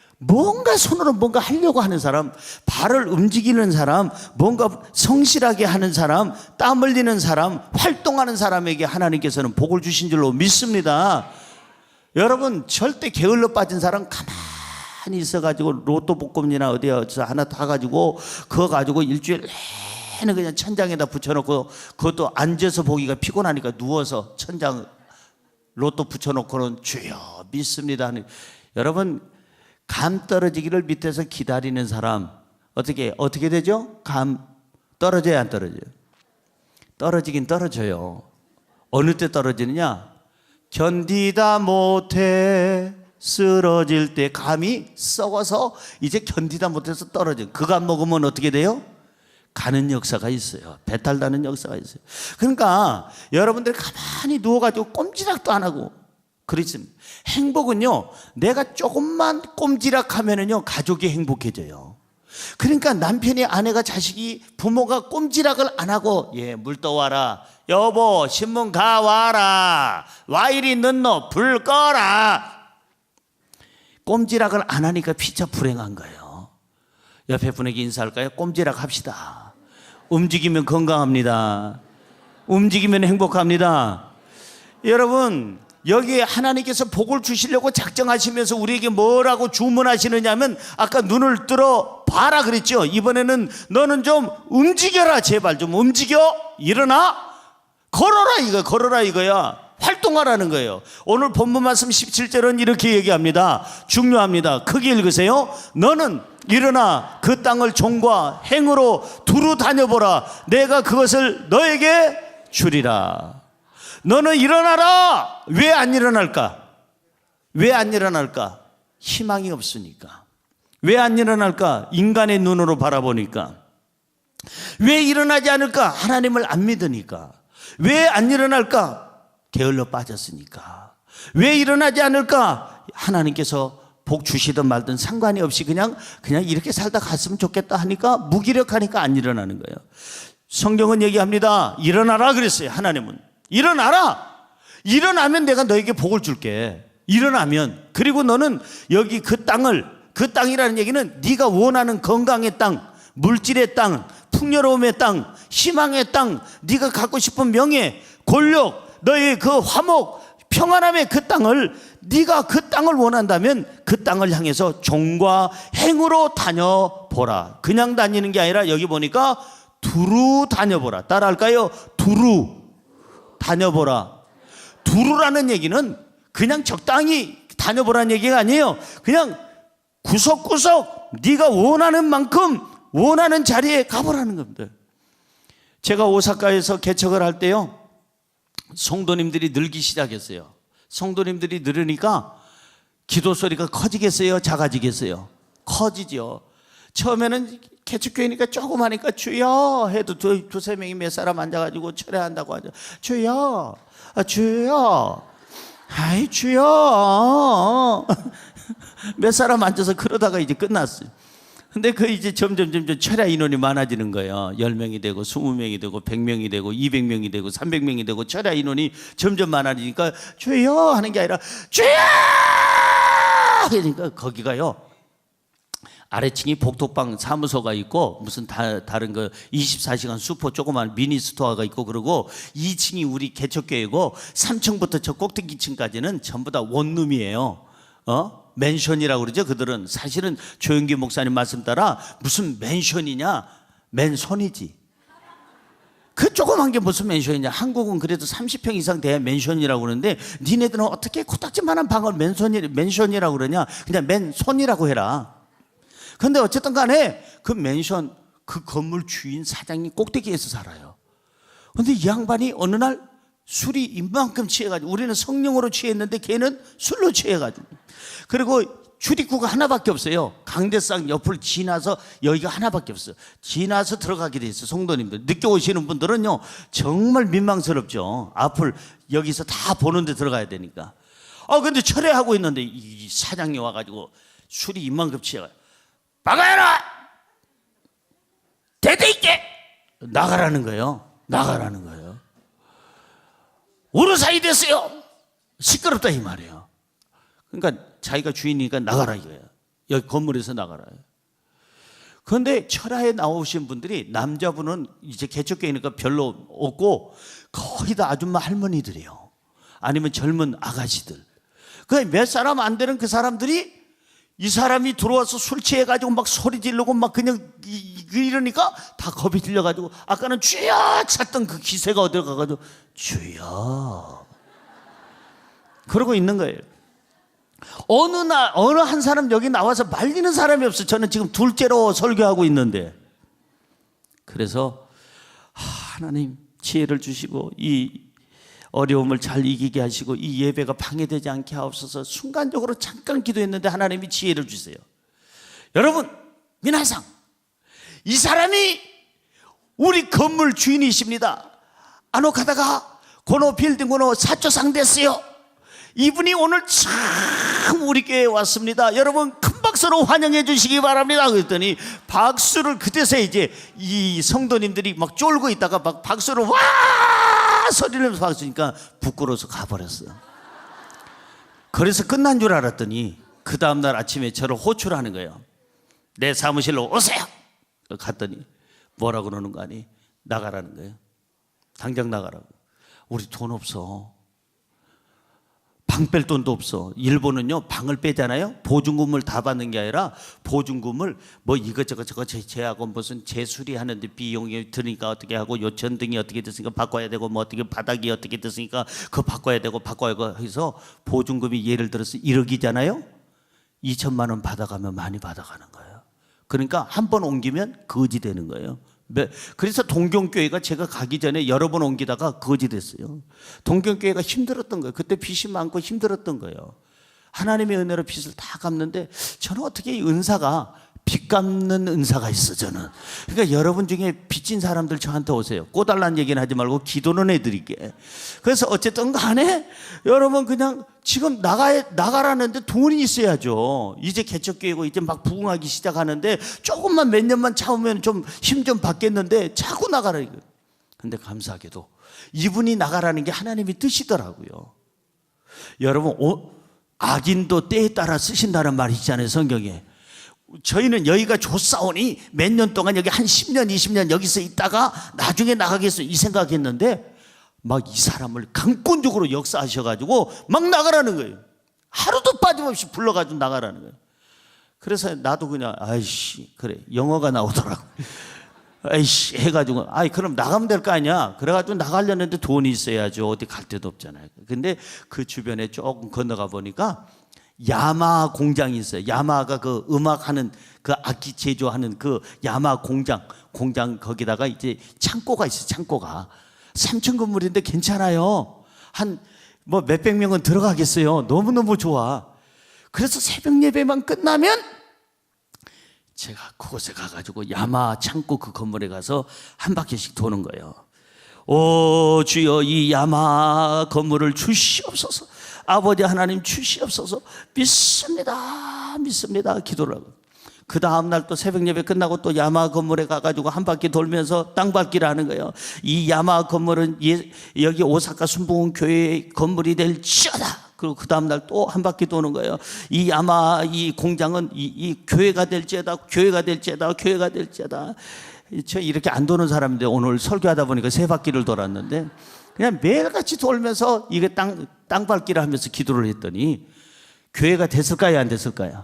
손으로 뭔가 하려고 하는 사람, 발을 움직이는 사람, 뭔가 성실하게 하는 사람, 땀 흘리는 사람, 활동하는 사람에게 하나님께서는 복을 주신 줄로 믿습니다. 여러분, 절대 게을러 빠진 사람 가만히 있어가지고 로또 복권이나 어디서 하나 타가지고 그거 가지고 일주일 내내 그냥 천장에다 붙여놓고, 그것도 앉아서 보기가 피곤하니까 누워서 천장 로또 붙여놓고는 주여 믿습니다. 여러분, 감 떨어지기를 밑에서 기다리는 사람 어떻게 되죠? 감 떨어져야 안 떨어져요? 떨어지긴 떨어져요. 어느 때 떨어지느냐? 견디다 못해 쓰러질 때 감이 썩어서 이제 견디다 못해서 떨어져요. 그 감 먹으면 어떻게 돼요? 가는 역사가 있어요. 배탈 나는 역사가 있어요. 그러니까 여러분들이 가만히 누워가지고 꼼지락도 안 하고 그렇습니다. 행복은요, 내가 조금만 꼼지락하면은요 가족이 행복해져요. 그러니까 남편이, 아내가, 자식이, 부모가 꼼지락을 안 하고, 물 떠와라, 여보 신문 가와라, 와이리 넣노 불 꺼라, 꼼지락을 안 하니까 피차 불행한 거예요. 옆에 분에게 인사할까요? 꼼지락 합시다. 움직이면 건강합니다. 움직이면 행복합니다. 여러분, 여기에 하나님께서 복을 주시려고 작정하시면서 우리에게 뭐라고 주문하시느냐면, 아까 눈을 들어 봐라 그랬죠. 이번에는 너는 좀 움직여라. 제발 좀 움직여. 일어나. 걸어라 이거야. 활동하라는 거예요. 오늘 본문 말씀 17절은 이렇게 얘기합니다. 중요합니다. 크게 읽으세요. 너는 일어나 그 땅을 종과 행으로 두루 다녀보라. 내가 그것을 너에게 주리라. 너는 일어나라. 왜 안 일어날까? 왜 안 일어날까? 희망이 없으니까. 왜 안 일어날까? 인간의 눈으로 바라보니까. 왜 일어나지 않을까? 하나님을 안 믿으니까. 왜 안 일어날까? 게을러 빠졌으니까. 왜 일어나지 않을까? 하나님께서 복 주시든 말든 상관이 없이 그냥 이렇게 살다 갔으면 좋겠다 하니까, 무기력하니까 안 일어나는 거예요. 성경은 얘기합니다. 일어나라 그랬어요. 하나님은 일어나라. 일어나면 내가 너에게 복을 줄게. 일어나면. 그리고 너는 여기 그 땅이라는 얘기는 네가 원하는 건강의 땅, 물질의 땅, 풍요로움의 땅, 희망의 땅, 네가 갖고 싶은 명예, 권력, 너의 그 화목, 평안함의 그 땅을, 네가 그 땅을 원한다면 그 땅을 향해서 종과 행으로 다녀보라. 그냥 다니는 게 아니라 여기 보니까 두루 다녀보라. 따라할까요? 두루 다녀보라. 두루라는 얘기는 그냥 적당히 다녀보라는 얘기가 아니에요. 그냥 구석구석 네가 원하는 만큼 원하는 자리에 가보라는 겁니다. 제가 오사카에서 개척을 할 때요, 성도님들이 늘기 시작했어요. 성도님들이 늘으니까 기도 소리가 커지겠어요? 작아지겠어요? 커지죠. 처음에는 개척교회니까 조그마니까 주여 해도 두세 명이 몇 사람 앉아가지고 철회한다고 하죠. 주여, 주여, 아이 주여. 몇 사람 앉아서 그러다가 이제 끝났어요. 근데 그 이제 점점 철야 인원이 많아지는 거예요. 10명이 되고 20명이 되고 100명이 되고 200명이 되고 300명이 되고 철야 인원이 점점 많아지니까 주여 하는 게 아니라 주여! 그러니까 거기가요, 아래층이 복덕방 사무소가 있고 무슨 다른 거 24시간 슈퍼 조그만 미니 스토어가 있고, 그러고 2층이 우리 개척교회고 3층부터 저 꼭대기층까지는 전부 다 원룸이에요. 맨션이라고 그러죠. 그들은 사실은 조영기 목사님 말씀 따라 무슨 맨션이냐, 맨손이지. 그 조그만 게 무슨 맨션이냐. 한국은 그래도 30평 이상 돼야 맨션이라고 그러는데 니네들은 어떻게 코딱지만한 방을 맨션이라고 그러냐. 그냥 맨손이라고 해라. 그런데 어쨌든 간에 그 맨션, 그 건물 주인 사장님 꼭대기에서 살아요. 그런데 이 양반이 어느 날 술이 이만큼 취해가지고, 우리는 성령으로 취했는데 걔는 술로 취해가지고, 그리고 출입구가 하나밖에 없어요. 강대상 옆을 지나서 여기가 하나밖에 없어요. 지나서 들어가게 돼 있어요. 성도님들 늦게 오시는 분들은요 정말 민망스럽죠. 앞을 여기서 다 보는데 들어가야 되니까. 근데 철회하고 있는데 이 사장이 와가지고 술이 이만큼 취해가지고 막아야라, 대대있게 나가라는 거예요. 나가라는 거예요. 우르사이 됐어요. 시끄럽다 이 말이에요. 그러니까 자기가 주인이니까 나가라 이거예요. 여기 건물에서 나가라. 그런데 철야에 나오신 분들이, 남자분은 이제 개척교회니까 별로 없고 거의 다 아줌마 할머니들이에요. 아니면 젊은 아가씨들. 그 몇 사람 안 되는 그 사람들이, 이 사람이 들어와서 술 취해가지고 막 소리 지르고 막 그냥 이러니까 다 겁이 들려가지고, 아까는 주여 찾던 그 기세가 어디로 가가지고 주여 그러고 있는 거예요. 어느 한 사람 여기 나와서 말리는 사람이 없어요. 저는 지금 둘째로 설교하고 있는데. 그래서 하나님 지혜를 주시고 이 어려움을 잘 이기게 하시고 이 예배가 방해되지 않게 하옵소서. 순간적으로 잠깐 기도했는데 하나님이 지혜를 주세요. 여러분, 미나상, 이 사람이 우리 건물 주인이십니다. 아노카다가 고노 빌딩 고노 사초상 됐어요. 이분이 오늘 참 우리 교회에 왔습니다. 여러분 큰 박수로 환영해 주시기 바랍니다. 그랬더니 박수를, 그때서 이제 이 성도님들이 막 쫄고 있다가 막 박수를 와 소리를 내면서 박수니까 부끄러워서 가버렸어요. 그래서 끝난 줄 알았더니 그 다음날 아침에 저를 호출하는 거예요. 내 사무실로 오세요. 갔더니 뭐라 그러는 거 아니? 나가라는 거예요. 당장 나가라고. 우리 돈 없어. 방 뺄 돈도 없어. 일본은요 방을 빼잖아요. 보증금을 다 받는 게 아니라 보증금을 뭐 이것저것 저거 제하고 무슨 재수리 하는데 비용이 드니까 어떻게 하고, 요천등이 어떻게 됐으니까 바꿔야 되고, 뭐 어떻게 바닥이 어떻게 됐으니까 그거 바꿔야 되고 해서 보증금이 예를 들어서 1억이잖아요. 2천만 원 받아가면 많이 받아가는 거예요. 그러니까 한 번 옮기면 거지 되는 거예요. 그래서 동경교회가 제가 가기 전에 여러 번 옮기다가 거지 됐어요. 동경교회가 힘들었던 거예요. 그때 빚이 많고 힘들었던 거예요. 하나님의 은혜로 빚을 다 갚는데 저는 어떻게 이 은사가 빚 갚는 은사가 있어 저는. 그러니까 여러분 중에 빚진 사람들 저한테 오세요. 꼬달라는 얘기는 하지 말고 기도는 해드릴게. 그래서 어쨌든 간에 여러분 그냥 지금 나가라는데 돈이 있어야죠. 이제 개척교회고 이제 막 부흥하기 시작하는데 조금만 몇 년만 참으면 좀 힘 좀 받겠는데 자꾸 나가라 이거. 근데 감사하게도 이분이 나가라는 게 하나님의 뜻이더라고요. 여러분 악인도 때에 따라 쓰신다는 말이 있잖아요 성경에. 저희는 여기가 좋사오니 몇 년 동안 여기 한 10년 20년 여기서 있다가 나중에 나가겠어 이 생각했는데 막 이 사람을 강권적으로 역사하셔가지고 막 나가라는 거예요. 하루도 빠짐없이 불러가지고 나가라는 거예요. 그래서 나도 그냥 아이씨 그래 영어가 나오더라고. 아이씨 해가지고 아이 그럼 나가면 될 거 아니야. 그래가지고 나가려는데 돈이 있어야죠. 어디 갈 데도 없잖아요. 근데 그 주변에 조금 건너가 보니까 야마 공장이 있어요. 야마가 그 음악하는 그 악기 제조하는 그 야마 공장 거기다가 이제 창고가 있어요. 창고가 3층 건물인데 괜찮아요. 한 뭐 몇백 명은 들어가겠어요. 너무너무 좋아. 그래서 새벽 예배만 끝나면 제가 그곳에 가가지고 야마 창고 그 건물에 가서 한 바퀴씩 도는 거예요. 오 주여 이 야마 건물을 주시옵소서. 아버지 하나님 주시옵소서. 믿습니다 기도를 하고 그 다음날 또 새벽 예배 끝나고 또 야마 건물에 가가지고 한 바퀴 돌면서 땅밟기를 하는 거예요. 이 야마 건물은 여기 오사카 순복음 교회 건물이 될지어다. 그리고 그 다음날 또 한 바퀴 도는 거예요. 이 야마 이 공장은 이 교회가 될지어다. 저 이렇게 안 도는 사람인데 오늘 설교하다 보니까 세 바퀴를 돌았는데 그냥 매일같이 돌면서 이게 땅밟기를 하면서 기도를 했더니 교회가 됐을까요 안 됐을까요?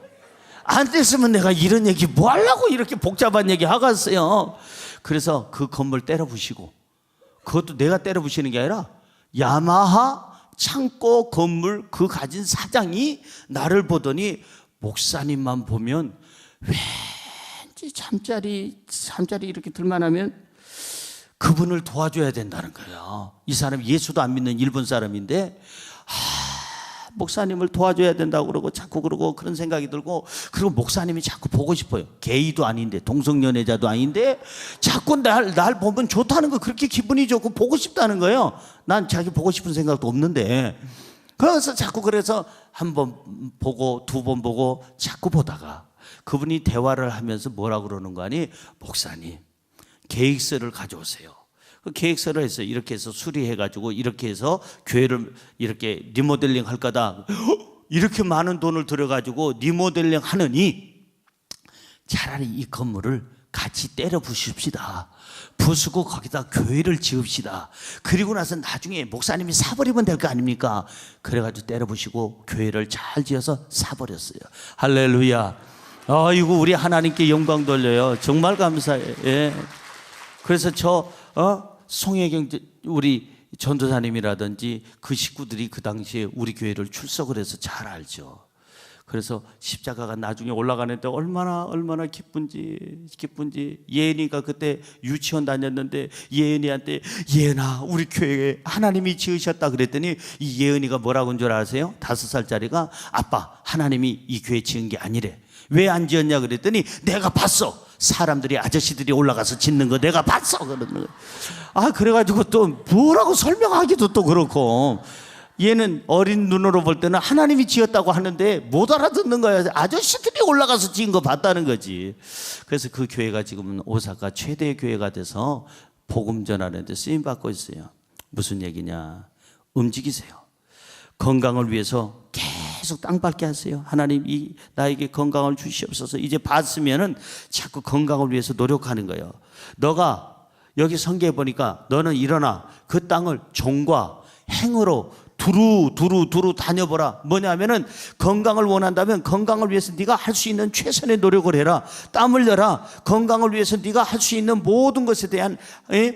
안 됐으면 내가 이런 얘기 뭐 하려고 이렇게 복잡한 얘기 하고 왔어요. 그래서 그 건물 때려 부시고 그것도 내가 때려 부시는 게 아니라 야마하 창고 건물 그 가진 사장이 나를 보더니 목사님만 보면 왠지 잠자리 이렇게 들만 하면 그분을 도와줘야 된다는 거예요. 이 사람 예수도 안 믿는 일본 사람인데 목사님을 도와줘야 된다고 그러고 자꾸 그러고 그런 생각이 들고 그리고 목사님이 자꾸 보고 싶어요. 게이도 아닌데 동성연애자도 아닌데 자꾸 날 보면 좋다는 거 그렇게 기분이 좋고 보고 싶다는 거예요. 난 자기 보고 싶은 생각도 없는데 그래서 자꾸 그래서 한 번 보고 두 번 보고 자꾸 보다가 그분이 대화를 하면서 뭐라고 그러는 거 아니 목사님 계획서를 가져오세요. 그 계획서를 했어요. 이렇게 해서 수리해가지고 이렇게 해서 교회를 이렇게 리모델링 할 거다. 이렇게 많은 돈을 들여가지고 리모델링 하느니 차라리 이 건물을 같이 때려 부십시다. 부수고 거기다 교회를 지읍시다. 그리고 나서 나중에 목사님이 사버리면 될 거 아닙니까? 그래가지고 때려 부시고 교회를 잘 지어서 사버렸어요. 할렐루야. 아이고 우리 하나님께 영광 돌려요. 정말 감사해요. 예. 그래서 송혜경 우리 전도사님이라든지 그 식구들이 그 당시에 우리 교회를 출석을 해서 잘 알죠. 그래서 십자가가 나중에 올라가는데 얼마나 기쁜지 예은이가 그때 유치원 다녔는데 예은이한테 예은아 우리 교회에 하나님이 지으셨다 그랬더니 이 예은이가 뭐라고 한 줄 아세요? 5살짜리가 아빠 하나님이 이 교회 지은 게 아니래. 왜 안 지었냐 그랬더니 내가 봤어. 사람들이 아저씨들이 올라가서 짓는 거 내가 봤어 그러는 거예요. 그래가지고 또 뭐라고 설명하기도 또 그렇고 얘는 어린 눈으로 볼 때는 하나님이 지었다고 하는데 못 알아듣는 거예요. 아저씨들이 올라가서 지은 거 봤다는 거지. 그래서 그 교회가 지금은 오사카 최대 교회가 돼서 복음 전하는 데 쓰임 받고 있어요. 무슨 얘기냐? 움직이세요. 건강을 위해서 계속 땅밟게 하세요. 하나님 나에게 건강을 주시옵소서. 이제 봤으면은 자꾸 건강을 위해서 노력하는 거예요. 너가 여기 성경에 보니까 너는 일어나 그 땅을 종과 행으로 두루 다녀보라. 뭐냐면은 건강을 원한다면 건강을 위해서 네가 할 수 있는 최선의 노력을 해라. 땀 흘려라. 건강을 위해서 네가 할 수 있는 모든 것에 대한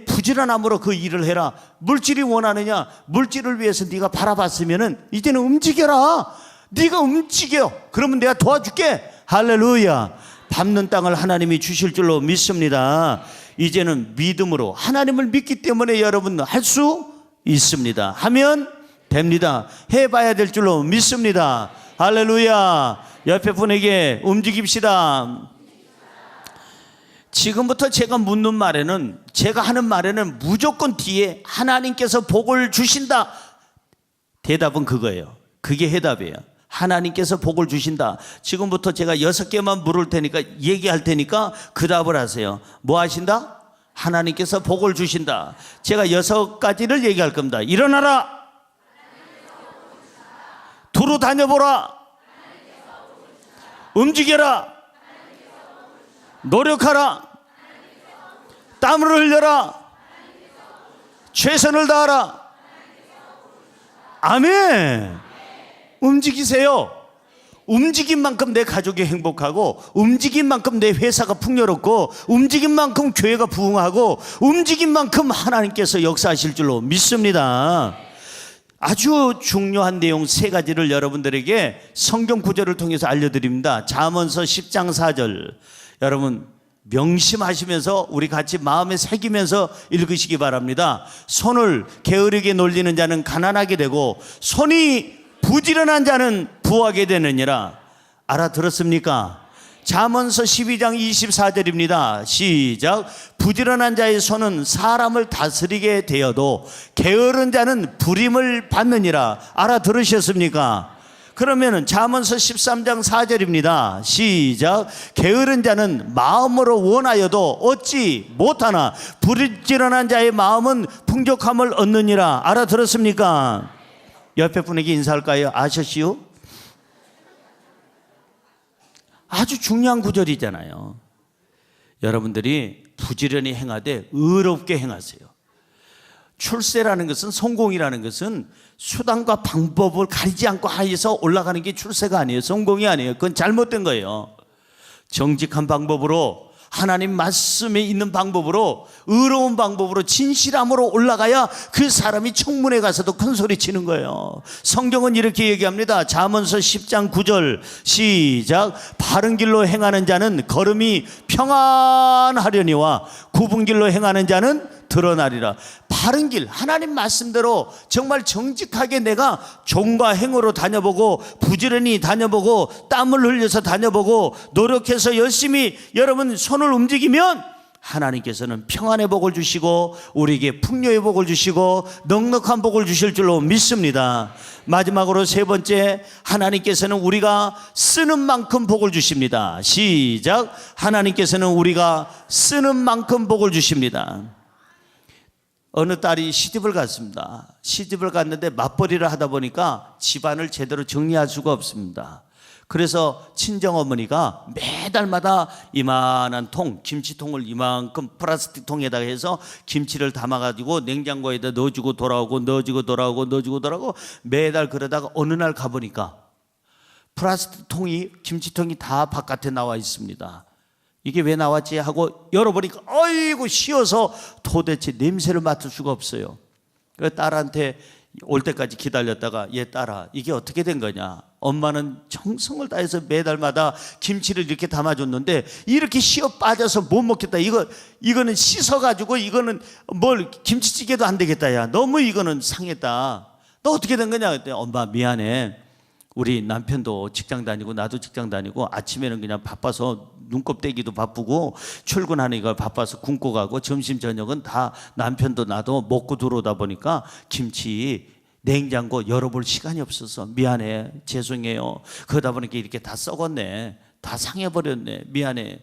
부지런함으로 그 일을 해라. 물질이 원하느냐? 물질을 위해서 네가 바라봤으면은 이제는 움직여라. 네가 움직여. 그러면 내가 도와줄게. 할렐루야. 밟는 땅을 하나님이 주실 줄로 믿습니다. 이제는 믿음으로 하나님을 믿기 때문에 여러분 할 수 있습니다. 하면 됩니다. 해봐야 될 줄로 믿습니다. 할렐루야. 옆에 분에게 움직입시다. 지금부터 제가 묻는 말에는, 제가 하는 말에는 무조건 뒤에 하나님께서 복을 주신다, 대답은 그거예요. 그게 해답이에요. 하나님께서 복을 주신다. 지금부터 제가 6개만 물을 테니까, 얘기할 테니까 그 답을 하세요. 뭐 하신다? 하나님께서 복을 주신다. 제가 6가지를 얘기할 겁니다. 일어나라, 두루 다녀보라, 움직여라, 노력하라, 땀을 흘려라, 최선을 다하라. 아멘. 움직이세요. 움직인 만큼 내 가족이 행복하고, 움직인 만큼 내 회사가 풍요롭고, 움직인 만큼 교회가 부흥하고, 움직인 만큼 하나님께서 역사하실 줄로 믿습니다. 아주 중요한 내용 3가지를 여러분들에게 성경 구절을 통해서 알려드립니다. 잠언서 10장 4절, 여러분 명심하시면서 우리 같이 마음에 새기면서 읽으시기 바랍니다. 손을 게으르게 놀리는 자는 가난하게 되고, 손이 부지런한 자는 부하게 되느니라. 알아들었습니까? 잠언서 12장 24절입니다. 시작. 부지런한 자의 손은 사람을 다스리게 되어도 게으른 자는 부림을 받느니라. 알아들으셨습니까? 그러면은 잠언서 13장 4절입니다. 시작. 게으른 자는 마음으로 원하여도 얻지 못하나 부지런한 자의 마음은 풍족함을 얻느니라. 알아들었습니까? 옆에 분에게 인사할까요? 아셨시오? 아주 중요한 구절이잖아요. 여러분들이 부지런히 행하되 의롭게 행하세요. 출세라는 것은, 성공이라는 것은 수단과 방법을 가리지 않고 하여서 올라가는 게 출세가 아니에요. 성공이 아니에요. 그건 잘못된 거예요. 정직한 방법으로, 하나님 말씀에 있는 방법으로, 의로운 방법으로, 진실함으로 올라가야 그 사람이 청문회 가서도 큰 소리 치는 거예요. 성경은 이렇게 얘기합니다. 잠언서 10장 9절 시작. 바른 길로 행하는 자는 걸음이 평안하려니와 굽은 길로 행하는 자는 드러나리라. 바른 길, 하나님 말씀대로 정말 정직하게 내가 종과 행으로 다녀보고, 부지런히 다녀보고, 땀을 흘려서 다녀보고, 노력해서 열심히 여러분 손을 움직이면 하나님께서는 평안의 복을 주시고, 우리에게 풍요의 복을 주시고, 넉넉한 복을 주실 줄로 믿습니다. 마지막으로 3번째, 하나님께서는 우리가 쓰는 만큼 복을 주십니다. 시작. 하나님께서는 우리가 쓰는 만큼 복을 주십니다. 어느 딸이 시집을 갔습니다. 시집을 갔는데 맞벌이를 하다 보니까 집안을 제대로 정리할 수가 없습니다. 그래서 친정어머니가 매달마다 이만한 통, 김치통을 이만큼 플라스틱 통에다가 해서 김치를 담아가지고 냉장고에다 넣어주고 돌아오고, 넣어주고 돌아오고, 넣어주고 돌아오고, 매달 그러다가 어느 날 가보니까 플라스틱 통이, 김치통이 다 바깥에 나와 있습니다. 이게 왜 나왔지 하고 열어보니까 어이구 쉬어서 도대체 냄새를 맡을 수가 없어요. 그 딸한테 올 때까지 기다렸다가, 얘 딸아, 이게 어떻게 된 거냐? 엄마는 정성을 다해서 매달마다 김치를 이렇게 담아줬는데 이렇게 쉬어 빠져서 못 먹겠다. 이거는 씻어가지고 이거는 뭘 김치찌개도 안 되겠다. 야, 너무 이거는 상했다. 너 어떻게 된 거냐? 그랬더니 엄마 미안해. 우리 남편도 직장 다니고 나도 직장 다니고 아침에는 그냥 바빠서 눈곱 떼기도 바쁘고 출근하니까 바빠서 굶고 가고 점심 저녁은 다 남편도 나도 먹고 들어오다 보니까 김치 냉장고 열어볼 시간이 없어서 미안해, 죄송해요. 그러다 보니까 이렇게 다 썩었네, 다 상해버렸네, 미안해.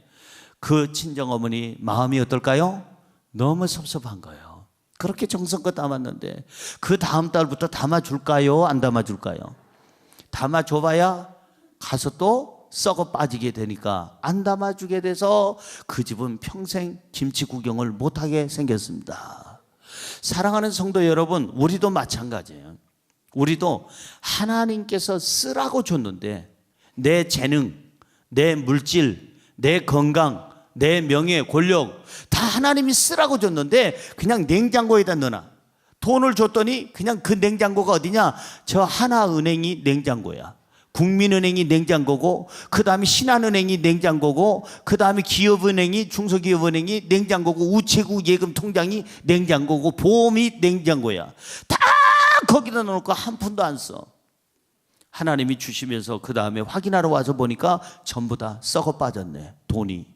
그 친정어머니 마음이 어떨까요? 너무 섭섭한 거예요. 그렇게 정성껏 담았는데 그 다음 달부터 담아줄까요? 안 담아줄까요? 담아줘봐야 가서 또 썩어 빠지게 되니까 안 담아주게 돼서 그 집은 평생 김치 구경을 못하게 생겼습니다. 사랑하는 성도 여러분, 우리도 마찬가지예요. 우리도 하나님께서 쓰라고 줬는데 내 재능, 내 물질, 내 건강, 내 명예, 권력 다 하나님이 쓰라고 줬는데 그냥 냉장고에다 넣어놔. 돈을 줬더니 그냥 그 냉장고가 어디냐? 저 하나은행이 냉장고야. 국민은행이 냉장고고, 그 다음에 신한은행이 냉장고고, 그 다음에 기업은행이, 중소기업은행이 냉장고고, 우체국 예금통장이 냉장고고, 보험이 냉장고야. 다 거기다 넣어놓고 한 푼도 안 써. 하나님이 주시면서 그 다음에 확인하러 와서 보니까 전부 다 썩어 빠졌네. 돈이,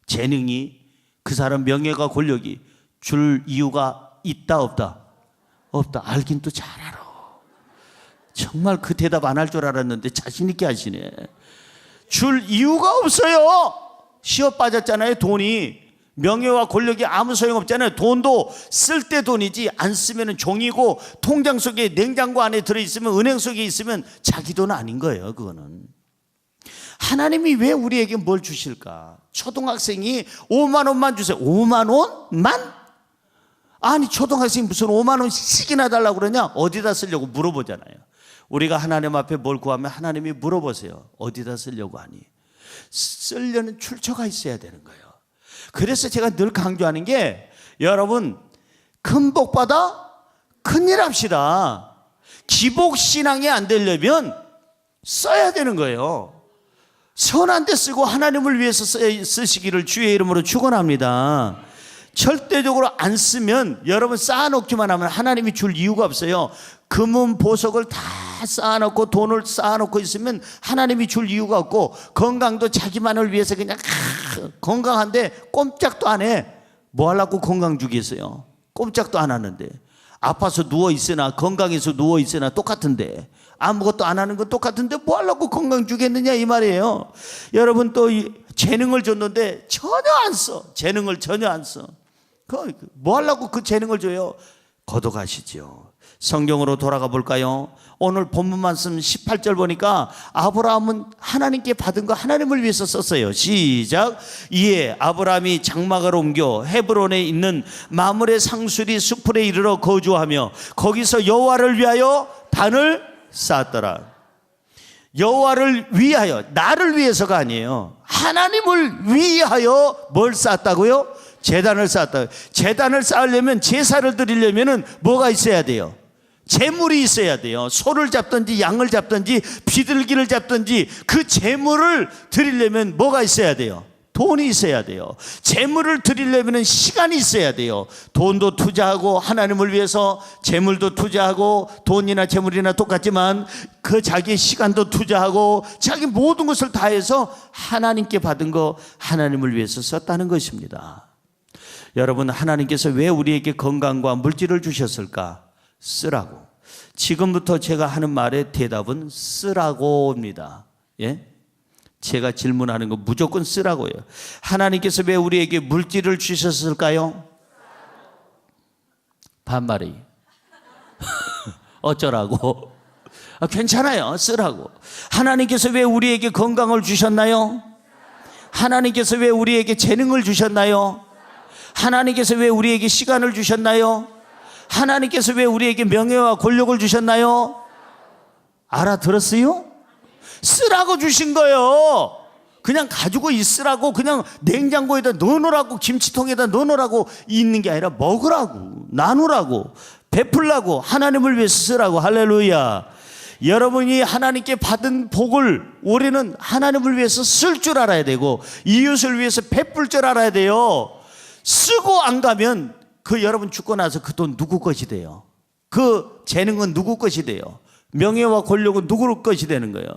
재능이, 그 사람 명예가 권력이 줄 이유가 있다 없다? 없다. 알긴 또 잘 알아. 정말 그 대답 안 할 줄 알았는데 자신 있게 하시네. 줄 이유가 없어요. 시어 빠졌잖아요. 돈이. 명예와 권력이 아무 소용없잖아요. 돈도 쓸 때 돈이지 안 쓰면 종이고, 통장 속에 냉장고 안에 들어있으면, 은행 속에 있으면 자기 돈 아닌 거예요. 그거는. 하나님이 왜 우리에게 뭘 주실까? 초등학생이 5만 원만 주세요. 5만 원만? 아니, 초등학생이 무슨 5만 원씩이나 달라고 그러냐? 어디다 쓰려고 물어보잖아요. 우리가 하나님 앞에 뭘 구하면 하나님이 물어보세요. 어디다 쓰려고 하니? 쓰려는 출처가 있어야 되는 거예요. 그래서 제가 늘 강조하는 게, 여러분, 큰 복 받아 큰일 합시다. 기복신앙이 안 되려면 써야 되는 거예요. 선한 데 쓰고 하나님을 위해서 쓰시기를 주의 이름으로 축원합니다. 절대적으로 안 쓰면, 여러분 쌓아놓기만 하면 하나님이 줄 이유가 없어요. 금은 보석을 다 쌓아놓고 돈을 쌓아놓고 있으면 하나님이 줄 이유가 없고, 건강도 자기만을 위해서 그냥 건강한데 꼼짝도 안 해. 뭐 하려고 건강 주겠어요? 꼼짝도 안 하는데. 아파서 누워있으나 건강해서 누워있으나 똑같은데, 아무것도 안 하는 건 똑같은데 뭐 하려고 건강 주겠느냐 이 말이에요. 여러분, 또 재능을 줬는데 전혀 안 써. 재능을 전혀 안 써. 뭐 하려고 그 재능을 줘요? 거둬가시죠. 성경으로 돌아가 볼까요? 오늘 본문 말씀 18절 보니까 아브라함은 하나님께 받은 거 하나님을 위해서 썼어요. 시작. 이에 아브라함이 장막을 옮겨 헤브론에 있는 마므레 상수리 수풀에 이르러 거주하며 거기서 여호와를 위하여 단을 쌓았더라. 여호와를 위하여, 나를 위해서가 아니에요. 하나님을 위하여 뭘 쌓았다고요? 제단을 쌓았다. 제단을 쌓으려면, 제사를 드리려면 뭐가 있어야 돼요? 제물이 있어야 돼요. 소를 잡든지 양을 잡든지 비둘기를 잡든지 그 제물을 드리려면 뭐가 있어야 돼요? 돈이 있어야 돼요. 제물을 드리려면 시간이 있어야 돼요. 돈도 투자하고, 하나님을 위해서 제물도 투자하고, 돈이나 제물이나 똑같지만 그 자기의 시간도 투자하고 자기 모든 것을 다해서 하나님께 받은 거 하나님을 위해서 썼다는 것입니다. 여러분, 하나님께서 왜 우리에게 건강과 물질을 주셨을까? 쓰라고. 지금부터 제가 하는 말의 대답은 쓰라고입니다. 예? 제가 질문하는 거 무조건 쓰라고요. 하나님께서 왜 우리에게 물질을 주셨을까요? 반말이. 어쩌라고? 괜찮아요. 쓰라고. 하나님께서 왜 우리에게 건강을 주셨나요? 하나님께서 왜 우리에게 재능을 주셨나요? 하나님께서 왜 우리에게 시간을 주셨나요? 하나님께서 왜 우리에게 명예와 권력을 주셨나요? 알아들었어요? 쓰라고 주신 거예요. 그냥 가지고 있으라고, 그냥 냉장고에다 넣어놓으라고, 김치통에다 넣어놓으라고 있는 게 아니라 먹으라고, 나누라고, 베풀라고, 하나님을 위해서 쓰라고. 할렐루야. 여러분이 하나님께 받은 복을 올해는 하나님을 위해서 쓸 줄 알아야 되고, 이웃을 위해서 베풀 줄 알아야 돼요. 쓰고 안 가면 그 여러분 죽고 나서 그 돈 누구 것이 돼요? 그 재능은 누구 것이 돼요? 명예와 권력은 누구 것이 되는 거예요?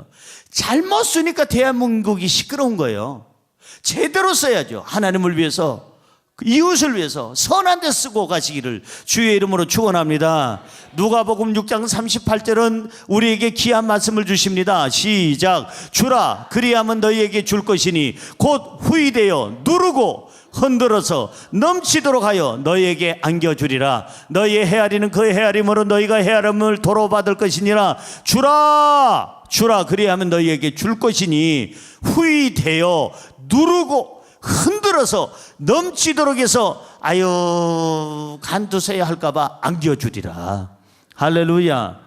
잘못 쓰니까 대한민국이 시끄러운 거예요. 제대로 써야죠. 하나님을 위해서, 이웃을 위해서 선한 데 쓰고 가시기를 주의 이름으로 축원합니다. 누가복음 6장 38절은 우리에게 귀한 말씀을 주십니다. 시작. 주라 그리하면 너희에게 줄 것이니 곧 후이되어 누르고 흔들어서 넘치도록 하여 너희에게 안겨주리라. 너희의 헤아리는 그 헤아림으로 너희가 헤아림을 도로 받을 것이니라. 주라 그리하면 너희에게 줄 것이니 후이되어 누르고 흔들어서 넘치도록 해서 아유 간두세요 할까봐 안겨주리라. 할렐루야.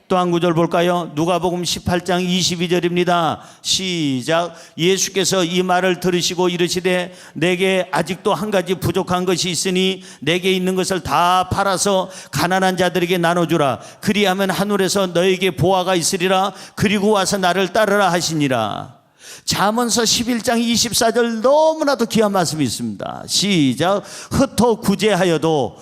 또 한 구절 볼까요? 누가복음 18장 22절입니다. 시작. 예수께서 이 말을 들으시고 이르시되 내게 아직도 한 가지 부족한 것이 있으니 내게 있는 것을 다 팔아서 가난한 자들에게 나눠주라. 그리하면 하늘에서 너에게 보화가 있으리라. 그리고 와서 나를 따르라 하시니라. 잠언서 11장 24절 너무나도 귀한 말씀이 있습니다. 시작. 흩어 구제하여도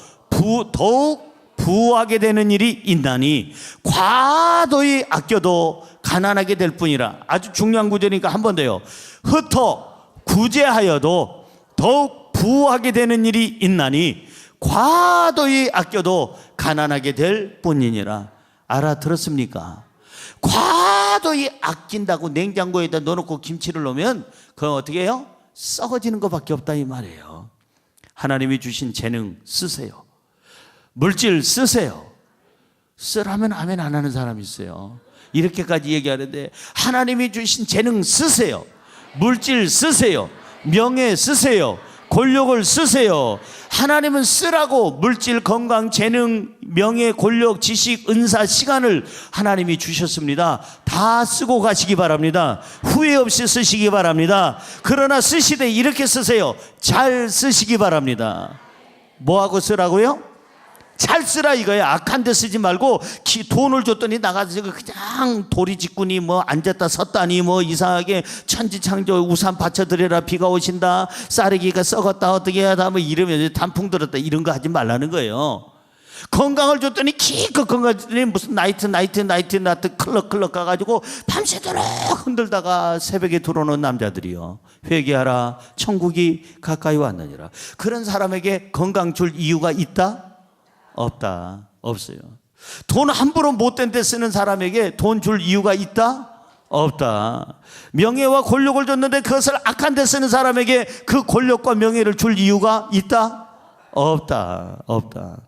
더욱 부하게 되는 일이 있나니 과도히 아껴도 가난하게 될 뿐이라. 아주 중요한 구절이니까 한 번 더요. 흩어 구제하여도 더욱 부하게 되는 일이 있나니 과도히 아껴도 가난하게 될 뿐이니라. 알아들었습니까? 과도히 아낀다고 냉장고에다 넣어놓고 김치를 넣으면 그건 어떻게 해요? 썩어지는 것밖에 없다 이 말이에요. 하나님이 주신 재능 쓰세요. 물질 쓰세요. 쓰라면 아멘 안 하는 사람이 있어요. 이렇게까지 얘기하는데 하나님이 주신 재능 쓰세요. 물질 쓰세요. 명예 쓰세요. 권력을 쓰세요. 하나님은 쓰라고 물질, 건강, 재능, 명예, 권력, 지식, 은사, 시간을 하나님이 주셨습니다. 다 쓰고 가시기 바랍니다. 후회 없이 쓰시기 바랍니다. 그러나 쓰시되 이렇게 쓰세요. 잘 쓰시기 바랍니다. 뭐하고 쓰라고요? 잘 쓰라 이거예요. 악한 데 쓰지 말고 돈을 줬더니 나가서 그냥 도리직군이 뭐 앉았다 섰다니 뭐 이상하게 천지창조 우산 받쳐드려라 비가 오신다 쌀이기가 썩었다 어떻게 하다 뭐 이러면 단풍 들었다 이런 거 하지 말라는 거예요. 건강을 줬더니 기껏 건강 줬더니 무슨 나이트 클럭 가가지고 밤새도록 흔들다가 새벽에 들어오는 남자들이요. 회개하라 천국이 가까이 왔느니라. 그런 사람에게 건강 줄 이유가 있다? 없다. 없어요. 돈 함부로 못된 데 쓰는 사람에게 돈 줄 이유가 있다? 없다. 명예와 권력을 줬는데 그것을 악한 데 쓰는 사람에게 그 권력과 명예를 줄 이유가 있다? 없다. 없다.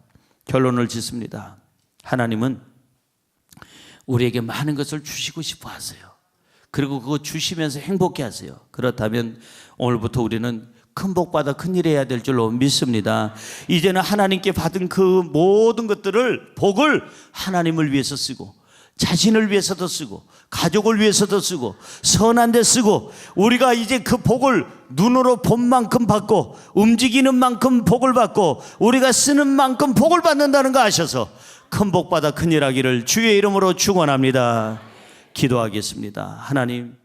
결론을 짓습니다. 하나님은 우리에게 많은 것을 주시고 싶어 하세요. 그리고 그거 주시면서 행복해 하세요. 그렇다면 오늘부터 우리는 큰 복 받아 큰일 해야 될 줄로 믿습니다. 이제는 하나님께 받은 그 모든 것들을 복을 하나님을 위해서 쓰고 자신을 위해서도 쓰고 가족을 위해서도 쓰고 선한 데 쓰고 우리가 이제 그 복을 눈으로 본 만큼 받고 움직이는 만큼 복을 받고 우리가 쓰는 만큼 복을 받는다는 거 아셔서 큰 복 받아 큰일 하기를 주의 이름으로 축원합니다. 기도하겠습니다. 하나님